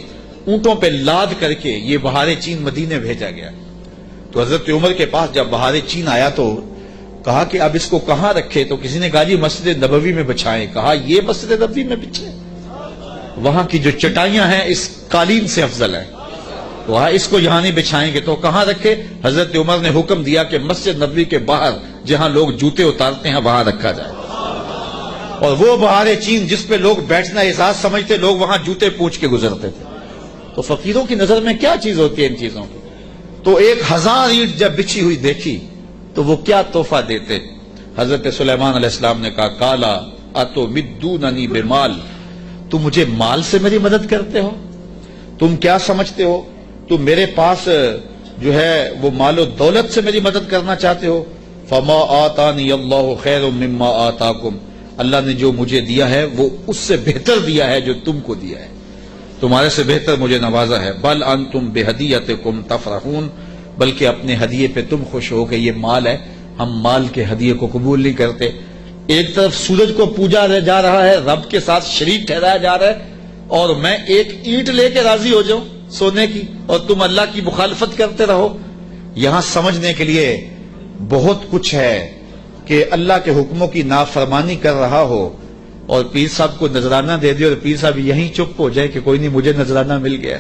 اونٹوں پہ لاد کر کے یہ بہار چین مدینے بھیجا گیا۔ تو حضرت عمر کے پاس جب بہار چین آیا تو کہا کہ اب اس کو کہاں رکھے؟ تو کسی نے کہا جی مسجد نبوی میں بچھائیں۔ کہا یہ مسجد نبوی میں بچھائیں؟ وہاں کی جو چٹائیاں ہیں اس قالین سے افضل ہیں، وہاں اس کو یہاں نہیں بچھائیں گے۔ تو کہاں رکھے؟ حضرت عمر نے حکم دیا کہ مسجد نبوی کے باہر جہاں لوگ جوتے اتارتے ہیں وہاں رکھا جائے، اور وہ بہار چین جس پہ لوگ بیٹھنا اعزاز سمجھتے لوگ وہاں جوتے پوچھ کے گزرتے تھے۔ تو فقیروں کی نظر میں کیا چیز ہوتی ہے ان چیزوں کی؟ تو 1000 اینٹ جب بچھی ہوئی دیکھی تو وہ کیا تحفہ دیتے؟ حضرت سلیمان علیہ السلام نے کہا کالا اتو مدوننی بمال، تم مجھے مال سے میری مدد کرتے ہو؟ تم کیا سمجھتے ہو تم میرے پاس جو ہے وہ مال و دولت سے میری مدد کرنا چاہتے ہو؟ فما آتانی اللہ خیر مما آتاکم، اللہ نے جو مجھے دیا ہے وہ اس سے بہتر دیا ہے جو تم کو دیا ہے، تمہارے سے بہتر مجھے نوازا ہے۔ بل انتم بہدیتکم تفرحون، بلکہ اپنے ہدیے پہ تم خوش ہو کہ یہ مال ہے، ہم مال کے ہدیے کو قبول نہیں کرتے۔ ایک طرف سورج کو پوجا جا رہا ہے، رب کے ساتھ شریک ٹھہرایا جا رہا ہے، اور میں ایک اینٹ لے کے راضی ہو جاؤں سونے کی، اور تم اللہ کی مخالفت کرتے رہو۔ یہاں سمجھنے کے لیے بہت کچھ ہے کہ اللہ کے حکموں کی نافرمانی کر رہا ہو اور پیر صاحب کو نذرانہ دے دے اور پیر صاحب یہیں چپ ہو جائے کہ کوئی نہیں مجھے نذرانہ مل گیا،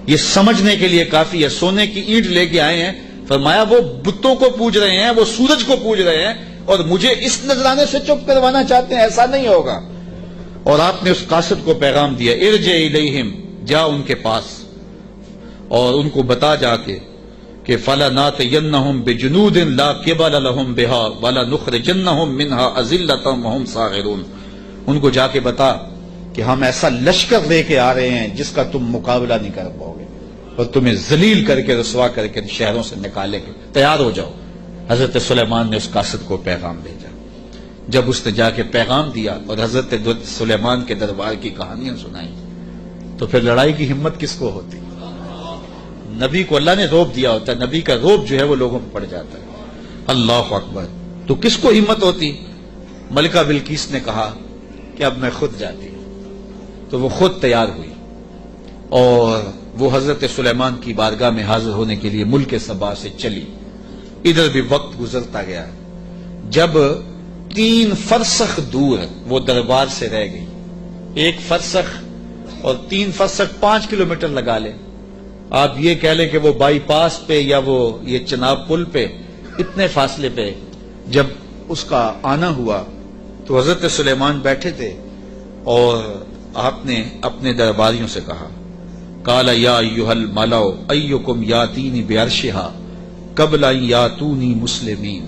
یہ سمجھنے کے لیے کافی ہے۔ سونے کی اینٹ لے کے آئے ہیں، فرمایا وہ بتوں کو پوج رہے ہیں، وہ سورج کو پوج رہے ہیں، اور مجھے اس نذرانے سے چپ کروانا چاہتے ہیں، ایسا نہیں ہوگا۔ اور آپ نے اس قاصد کو پیغام دیا، ارجع الیہم، جا ان کے پاس اور ان کو بتا جا کے کہ فَلَنَاتِيَنَّهُمْ بِجُنُودٍ لَا قِبَلَ لَهُمْ بِهَا وَلَنُخْرِجَنَّهُمْ مِنْهَا أَذِلَّةً وَهُمْ صَاغِرُونَ، ان کو جا کے بتا کہ ہم ایسا لشکر لے کے آ رہے ہیں جس کا تم مقابلہ نہیں کر پاؤ گے، اور تمہیں ذلیل کر کے رسوا کر کے شہروں سے نکالیں گے، تیار ہو جاؤ۔ حضرت سلیمان نے اس قاصد کو پیغام بھیجا۔ جب اس نے جا کے پیغام دیا اور حضرت سلیمان کے دربار کی کہانیاں سنائیں، تو پھر لڑائی کی ہمت کس کو ہوتی؟ نبی کو اللہ نے روب دیا ہوتا ہے، نبی کا روب جو ہے وہ لوگوں پہ پڑ جاتا ہے۔ اللہ اکبر، تو کس کو ہمت ہوتی؟ ملکہ بلقیس نے کہا کہ اب میں خود جاتی ہوں، تو وہ خود تیار ہوئی اور وہ حضرت سلیمان کی بارگاہ میں حاضر ہونے کے لیے ملک سبا سے چلی۔ ادھر بھی وقت گزرتا گیا، جب 3 فرسخ دور وہ دربار سے رہ گئی، 1 فرسخ اور 3 فرسخ 5 کلومیٹر لگا لیں، آپ یہ کہہ لیں کہ وہ بائی پاس پہ یا وہ یہ چناب پل پہ اتنے فاصلے پہ جب اس کا آنا ہوا تو حضرت سلیمان بیٹھے تھے اور آپ نے اپنے درباریوں سے کہا، قال یا ایھا الملأ ایکم یاتینی بعرشها قبل ان یاتونی مسلمین۔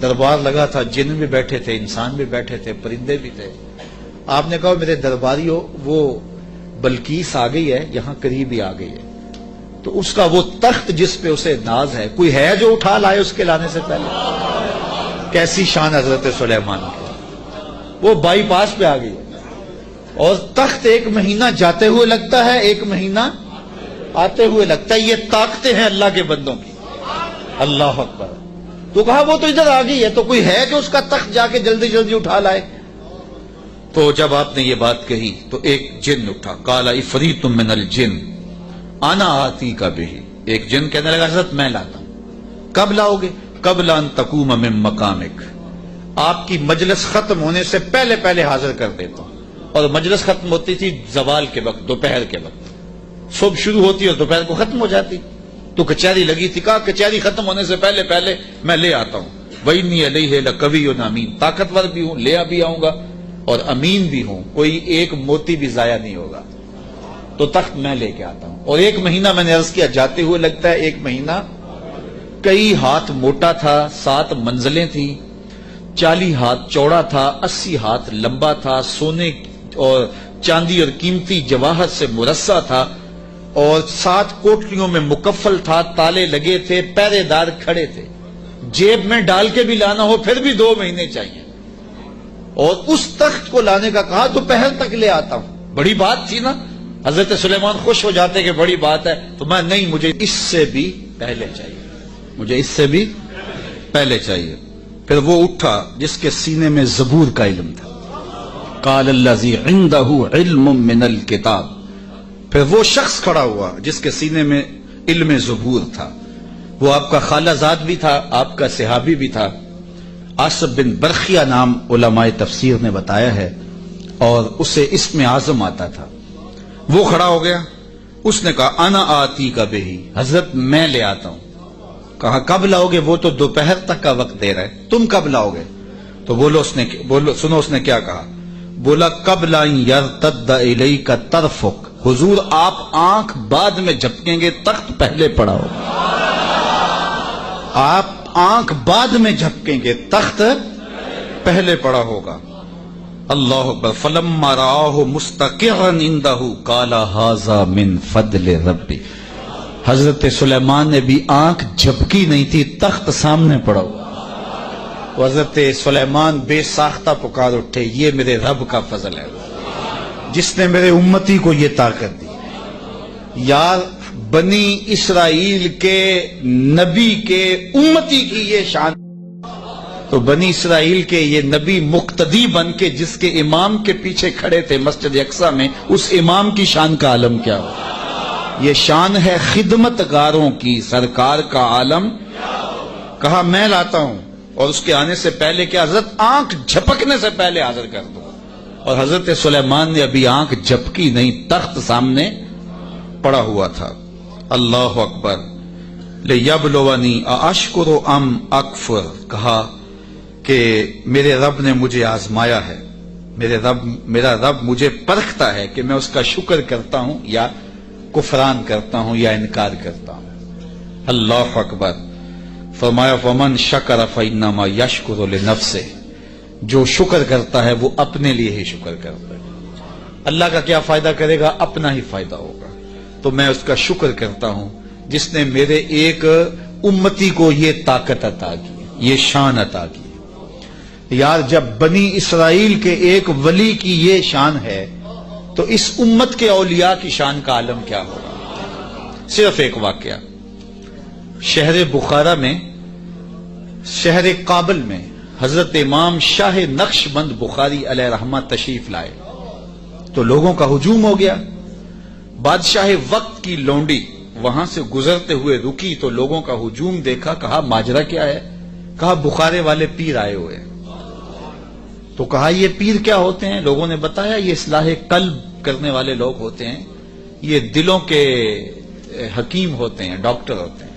دربار لگا تھا، جن بھی بیٹھے تھے، انسان بھی بیٹھے تھے، پرندے بھی تھے۔ آپ نے کہا میرے درباریوں، وہ بلقیس آ گئی ہے، یہاں قریب ہی آ گئی ہے، تو اس کا وہ تخت جس پہ اسے ناز ہے، کوئی ہے جو اٹھا لائے اس کے لانے سے پہلے؟ کیسی شان حضرت سلیمان کی، وہ بائی پاس پہ آ گئی اور تخت 1 مہینہ جاتے ہوئے لگتا ہے، 1 مہینہ آتے ہوئے لگتا ہے۔ یہ طاقتیں ہیں اللہ کے بندوں کی، اللہ اکبر۔ تو کہا وہ تو ادھر آ گئی ہے، تو کوئی ہے جو اس کا تخت جا کے جلدی جلدی اٹھا لائے؟ تو جب آپ نے یہ بات کہی تو ایک جن اٹھا، قال عفریت من الجن انا آتیک بہ، ایک جن کہنے لگا حضرت میں لاتا ہوں۔ کب لاؤ گے؟ قبل ان تقوم من مقامک، آپ کی مجلس ختم ہونے سے پہلے پہلے حاضر کر دیتا ہوں۔ اور مجلس ختم ہوتی تھی زوال کے وقت، دوپہر کے وقت، صبح شروع ہوتی اور دوپہر کو ختم ہو جاتی، تو کچہری لگی تھی، کہا کچہری ختم ہونے سے پہلے پہلے میں لے آتا ہوں۔ وَإِنِّي عَلَيْهِ لَقَوِيٌّ أَمِينٌ، طاقتور بھی ہوں، لے بھی آؤں گا، اور امین بھی ہوں، کوئی ایک موتی بھی ضائع نہیں ہوگا، تو تخت میں لے کے آتا ہوں۔ اور 1 مہینہ میں نے عرض کیا جاتے ہوئے لگتا ہے، 1 مہینہ کئی ہاتھ موٹا تھا، 7 منزلیں تھی، 40 ہاتھ چوڑا تھا، 80 ہاتھ لمبا تھا، سونے اور چاندی اور قیمتی جواہر سے مرصع تھا، اور 7 کوٹریوں میں مکفل تھا، تالے لگے تھے، پہرے دار کھڑے تھے، جیب میں ڈال کے بھی لانا ہو پھر بھی 2 مہینے چاہیے۔ اور اس تخت کو لانے کا کہا دوپہر تک لے آتا ہوں۔ بڑی بات تھی نا، حضرت سلیمان خوش ہو جاتے کہ بڑی بات ہے، تو میں نہیں، مجھے اس سے بھی پہلے چاہیے، مجھے اس سے بھی پہلے چاہیے۔ پھر وہ اٹھا جس کے سینے میں زبور کا علم تھا، قال الذی عندہ علم من الکتاب، پھر وہ شخص کھڑا ہوا جس کے سینے میں علم زبور تھا، وہ آپ کا خالہ زاد بھی تھا، آپ کا صحابی بھی تھا، عاصب بن برخیہ نام علماء تفسیر نے بتایا ہے، اور اسے اسم اعظم آتا تھا۔ وہ کھڑا ہو گیا، اس نے کہا انا آتی کا بہی، حضرت میں لے آتا ہوں۔ کہا کب لاؤ گے؟ وہ تو دوپہر تک کا وقت دے رہا ہے، تم کب لاؤ گے؟ تو سنو اس نے کیا کہا، بولا قبل ان یرتد الیک طرفک، حضور آپ آنکھ بعد میں جھپکیں گے، تخت پہلے پڑا ہوگا، آپ آنکھ بعد میں جھپکیں گے، تخت پہلے پڑا ہوگا۔ اللہ اکبر۔ فلما رآہ مستقرا عندہ قال ھذا من فضل ربی، حضرت سلیمان نے بھی آنکھ جھپکی نہیں تھی، تخت سامنے پڑا ہوا۔ حضرت سلیمان بے ساختہ پکار اٹھے، یہ میرے رب کا فضل ہے جس نے میرے امتی کو یہ طاقت دی۔ یار بنی اسرائیل کے نبی کے امتی کی یہ شان، تو بنی اسرائیل کے یہ نبی مقتدی بن کے جس کے امام کے پیچھے کھڑے تھے مسجد اقصی میں، اس امام کی شان کا عالم کیا ہو؟ یہ شان ہے خدمت گاروں کی، سرکار کا عالم۔ کہا میں لاتا ہوں، اور اس کے آنے سے پہلے کیا حضرت آنکھ جھپکنے سے پہلے حاضر کر دو۔ اور حضرت سلیمان نے ابھی آنکھ جھپکی نہیں، تخت سامنے پڑا ہوا تھا۔ اللہ اکبر۔ لیبلونی ااشکر ام اکفر، کہا کہ میرے رب نے مجھے آزمایا ہے، میرا رب مجھے پرکھتا ہے کہ میں اس کا شکر کرتا ہوں یا کفران کرتا ہوں یا انکار کرتا ہوں۔ اللہ اکبر۔ فرمایا ومن شکر فانما یشکر لنفسہ، جو شکر کرتا ہے وہ اپنے لیے ہی شکر کرتا ہے، اللہ کا کیا فائدہ کرے گا، اپنا ہی فائدہ ہوگا۔ تو میں اس کا شکر کرتا ہوں جس نے میرے ایک امتی کو یہ طاقت عطا کی، یہ شان عطا کی۔ یار جب بنی اسرائیل کے ایک ولی کی یہ شان ہے تو اس امت کے اولیاء کی شان کا عالم کیا ہوگا۔ صرف ایک واقعہ، شہر بخارا میں، شہر کابل میں حضرت امام شاہ نقشبند بخاری علیہ رحمہ تشریف لائے تو لوگوں کا ہجوم ہو گیا۔ بادشاہ وقت کی لونڈی وہاں سے گزرتے ہوئے رکی تو لوگوں کا ہجوم دیکھا، کہا ماجرا کیا ہے؟ کہا بخارے والے پیر آئے ہوئے ہیں۔ تو کہا یہ پیر کیا ہوتے ہیں؟ لوگوں نے بتایا یہ اصلاح قلب کرنے والے لوگ ہوتے ہیں، یہ دلوں کے حکیم ہوتے ہیں، ڈاکٹر ہوتے ہیں،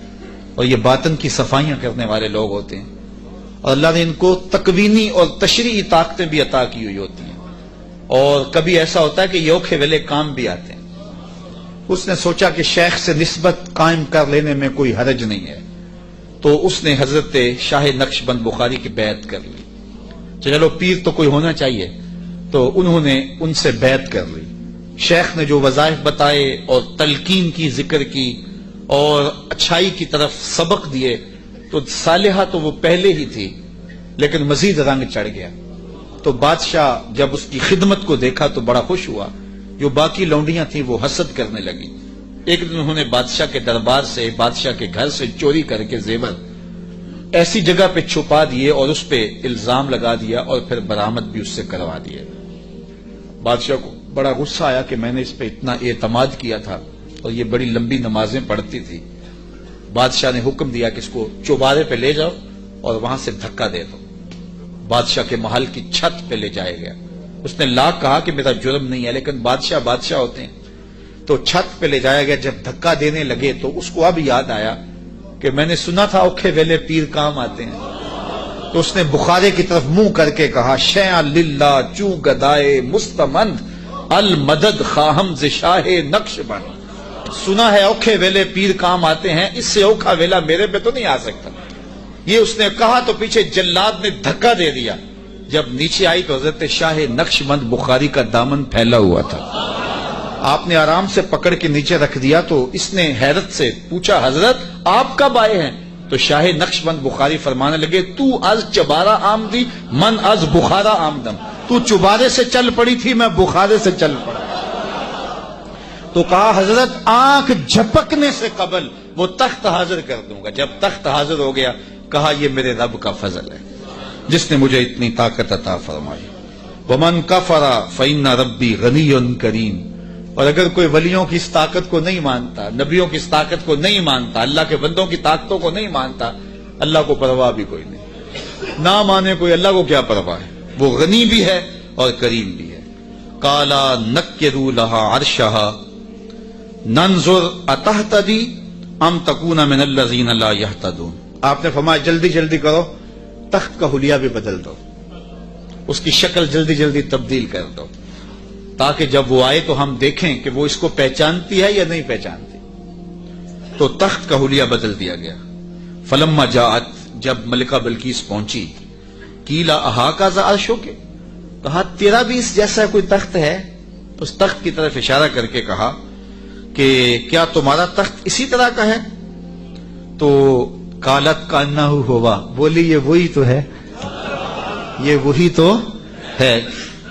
اور یہ باطن کی صفائیاں کرنے والے لوگ ہوتے ہیں، اور اللہ نے ان کو تکوینی اور تشریعی طاقتیں بھی عطا کی ہوئی ہوتی ہیں، اور کبھی ایسا ہوتا ہے کہ یہ اوکھے ویلے کام بھی آتے ہیں۔ اس نے سوچا کہ شیخ سے نسبت قائم کر لینے میں کوئی حرج نہیں ہے، تو اس نے حضرت شاہ نقشبند بخاری کی بیعت کر لی۔ چلو پیر تو کوئی ہونا چاہیے، تو انہوں نے ان سے بیعت کر لی۔ شیخ نے جو وظائف بتائے اور تلقین کی، ذکر کی اور اچھائی کی طرف سبق دیے، تو صالحہ تو وہ پہلے ہی تھی لیکن مزید رنگ چڑھ گیا۔ تو بادشاہ جب اس کی خدمت کو دیکھا تو بڑا خوش ہوا۔ جو باقی لونڈیاں تھیں وہ حسد کرنے لگی۔ ایک دن انہوں نے بادشاہ کے دربار سے، بادشاہ کے گھر سے چوری کر کے زیور ایسی جگہ پہ چھپا دیے اور اس پہ الزام لگا دیا اور پھر برآمد بھی اس سے کروا دیے۔ بادشاہ کو بڑا غصہ آیا کہ میں نے اس پہ اتنا اعتماد کیا تھا اور یہ بڑی لمبی نمازیں پڑھتی تھی۔ بادشاہ نے حکم دیا کہ اس کو چوبارے پہ لے جاؤ اور وہاں سے دھکا دے دو۔ بادشاہ کے محل کی چھت پہ لے جایا گیا۔ اس نے لاکھ کہا کہ میرا جرم نہیں ہے، لیکن بادشاہ ہوتے ہیں، تو چھت پہ لے جایا گیا۔ جب دھکا دینے لگے تو اس کو اب یاد آیا کہ میں نے سنا تھا اوکھے ویلے پیر کام آتے ہیں، تو اس نے بخارے کی طرف منہ کر کے کہا شیعہ للہ چو گدائے مستمند المدد خواہم ز شاہ نقشبند۔ سنا ہے اوکھے ویلے پیر کام آتے ہیں، اس سے اوکھا ویلا میرے پہ تو نہیں آ سکتا۔ یہ اس نے کہا تو پیچھے جلاد نے دھکا دے دیا۔ جب نیچے آئی تو حضرت شاہ نقشبند بخاری کا دامن پھیلا ہوا تھا۔ آپ نے آرام سے پکڑ کے نیچے رکھ دیا تو اس نے حیرت سے پوچھا حضرت آپ کب آئے ہیں؟ تو شاہ نقشبند بخاری فرمانے لگے تو از چبارہ آمدی من از بخارا آمدم، تو چبارے سے چل پڑی تھی میں بخارے سے چل پڑا۔ تو کہا حضرت آنکھ جھپکنے سے قبل وہ تخت حاضر کر دوں گا۔ جب تخت حاضر ہو گیا کہا یہ میرے رب کا فضل ہے جس نے مجھے اتنی طاقت عطا فرمائی۔ ومن کفر فإن ربی غنی کریم۔ اور اگر کوئی ولیوں کی اس طاقت کو نہیں مانتا، نبیوں کی اس طاقت کو نہیں مانتا، اللہ کے بندوں کی طاقتوں کو نہیں مانتا، اللہ کو پرواہ بھی کوئی نہیں۔ نہ مانے کوئی، اللہ کو کیا پرواہ ہے، وہ غنی بھی ہے اور کریم بھی ہے۔ کالا نکروا لها عرشها ننظر اتهتدی ام تکون من الذین لا یهتدون۔ آپ نے فرمایا جلدی جلدی کرو، تخت کا حلیہ بھی بدل دو، اس کی شکل جلدی جلدی تبدیل کر دو، تاکہ جب وہ آئے تو ہم دیکھیں کہ وہ اس کو پہچانتی ہے یا نہیں پہچانتی۔ تو تخت کا حلیہ بدل دیا گیا۔ فلما جاءت، جب ملکہ بلقیس پہنچی، قیل اہاکذا عرشک، کہا تیرا بھی اس جیسا کوئی تخت ہے؟ اس تخت کی طرف اشارہ کر کے کہا کہ کیا تمہارا تخت اسی طرح کا ہے؟ تو قالت کانہ ہوا، بولی یہ وہی تو ہے، یہ وہی تو ہے،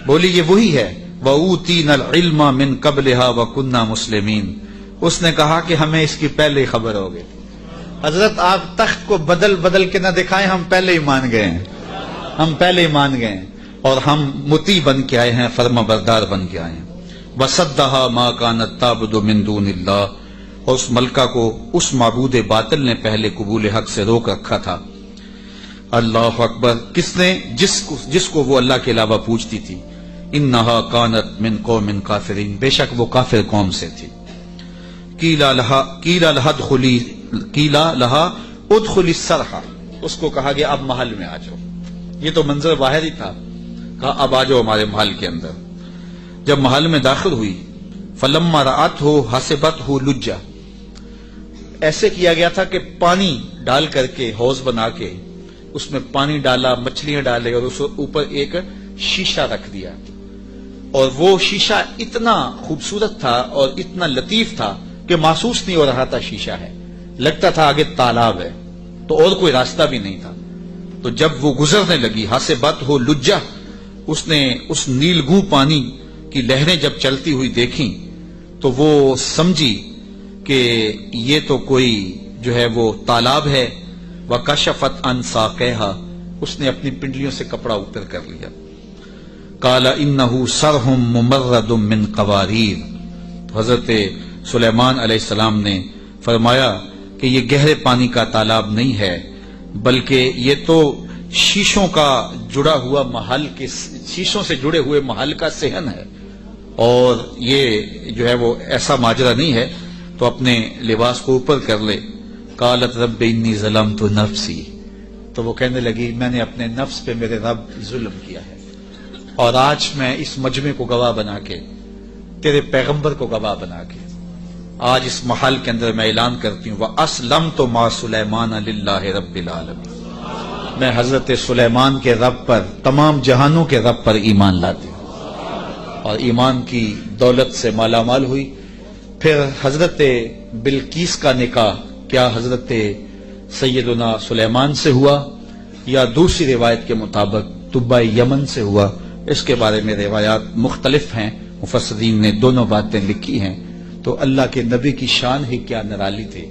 بولی یہ وہی ہے۔ وَأُوتِينَا الْعِلْمَ مِنْ قَبْلِهَا وَكُنَّا مُسْلِمِينَ۔ اس نے کہا کہ ہمیں اس کی پہلے ہی خبر ہو گئی۔ حضرت آپ تخت کو بدل بدل کے نہ دکھائیں، ہم پہلے ہی مان گئے ہیں، ہم پہلے ہی مان گئے ہیں، اور ہم مطیع بن کے آئے ہیں، فرما بردار بن کے آئے ہیں۔ وَصَدَّهَا مَا كَانَتْ تَعْبُدُ مِن دُونِ اللَّهِ، اور اس ملکہ کو اس معبود باطل نے پہلے قبول حق سے روک رکھا تھا۔ اللہ اکبر۔ کس نے؟ جس کو وہ اللہ کے علاوہ پوچھتی تھی۔ انہا کانت من قوم کافرین، بے شک وہ کافر قوم سے تھی۔ قیلا لہا ادخلی الصرح، اس کو کہا گیا اب محل میں آ جاؤ، یہ تو منظر باہر ہی تھا، کہا اب آ جاؤ ہمارے محل کے اندر۔ جب محل میں داخل ہوئی فلما رأتہ حسبتہ لجہ، ایسے کیا گیا تھا کہ پانی ڈال کر کے حوض بنا کے اس میں پانی ڈالا، مچھلیاں ڈالے اور اس اوپر ایک شیشہ رکھ دیا، اور وہ شیشہ اتنا خوبصورت تھا اور اتنا لطیف تھا کہ محسوس نہیں ہو رہا تھا شیشہ ہے، لگتا تھا آگے تالاب ہے، تو اور کوئی راستہ بھی نہیں تھا۔ تو جب وہ گزرنے لگی حسبتہ لجہ، اس نے اس نیلگوں پانی کی لہریں جب چلتی ہوئی دیکھیں تو وہ سمجھی کہ یہ تو کوئی جو ہے وہ تالاب ہے۔ وَكَشَفَتْ عَنْ سَاقَيْهَا، اس نے اپنی پنڈلیوں سے کپڑا اوپر کر لیا۔ قَالَ إِنَّهُ صَرْحٌ مُمَرَّدٌ مِّن قَوَارِيرَ، حضرت سلیمان علیہ السلام نے فرمایا کہ یہ گہرے پانی کا تالاب نہیں ہے، بلکہ یہ تو شیشوں کا جڑا ہوا محل کے، شیشوں سے جڑے ہوئے محل کا صحن ہے، اور یہ جو ہے وہ ایسا ماجرا نہیں ہے، تو اپنے لباس کو اوپر کر لے۔ قالت رب انی ظلمت نفسی، تو وہ کہنے لگی میں نے اپنے نفس پہ میرے رب ظلم کیا ہے، اور آج میں اس مجمع کو گواہ بنا کے، تیرے پیغمبر کو گواہ بنا کے آج اس محل کے اندر میں اعلان کرتی ہوں وَأَسْلَمْتُ مَعَ سُلَيْمَانَ لِلَّهِ رَبِّ الْعَالَمِينَ، میں حضرت سلیمان کے رب پر، تمام جہانوں کے رب پر ایمان لاتی ہوں، اور ایمان کی دولت سے مالا مال ہوئی۔ پھر حضرت بلقیس کا نکاح کیا حضرت سیدنا سلیمان سے ہوا یا دوسری روایت کے مطابق طبع یمن سے ہوا، اس کے بارے میں روایات مختلف ہیں، مفسرین نے دونوں باتیں لکھی ہیں۔ تو اللہ کے نبی کی شان ہی کیا نرالی تھی۔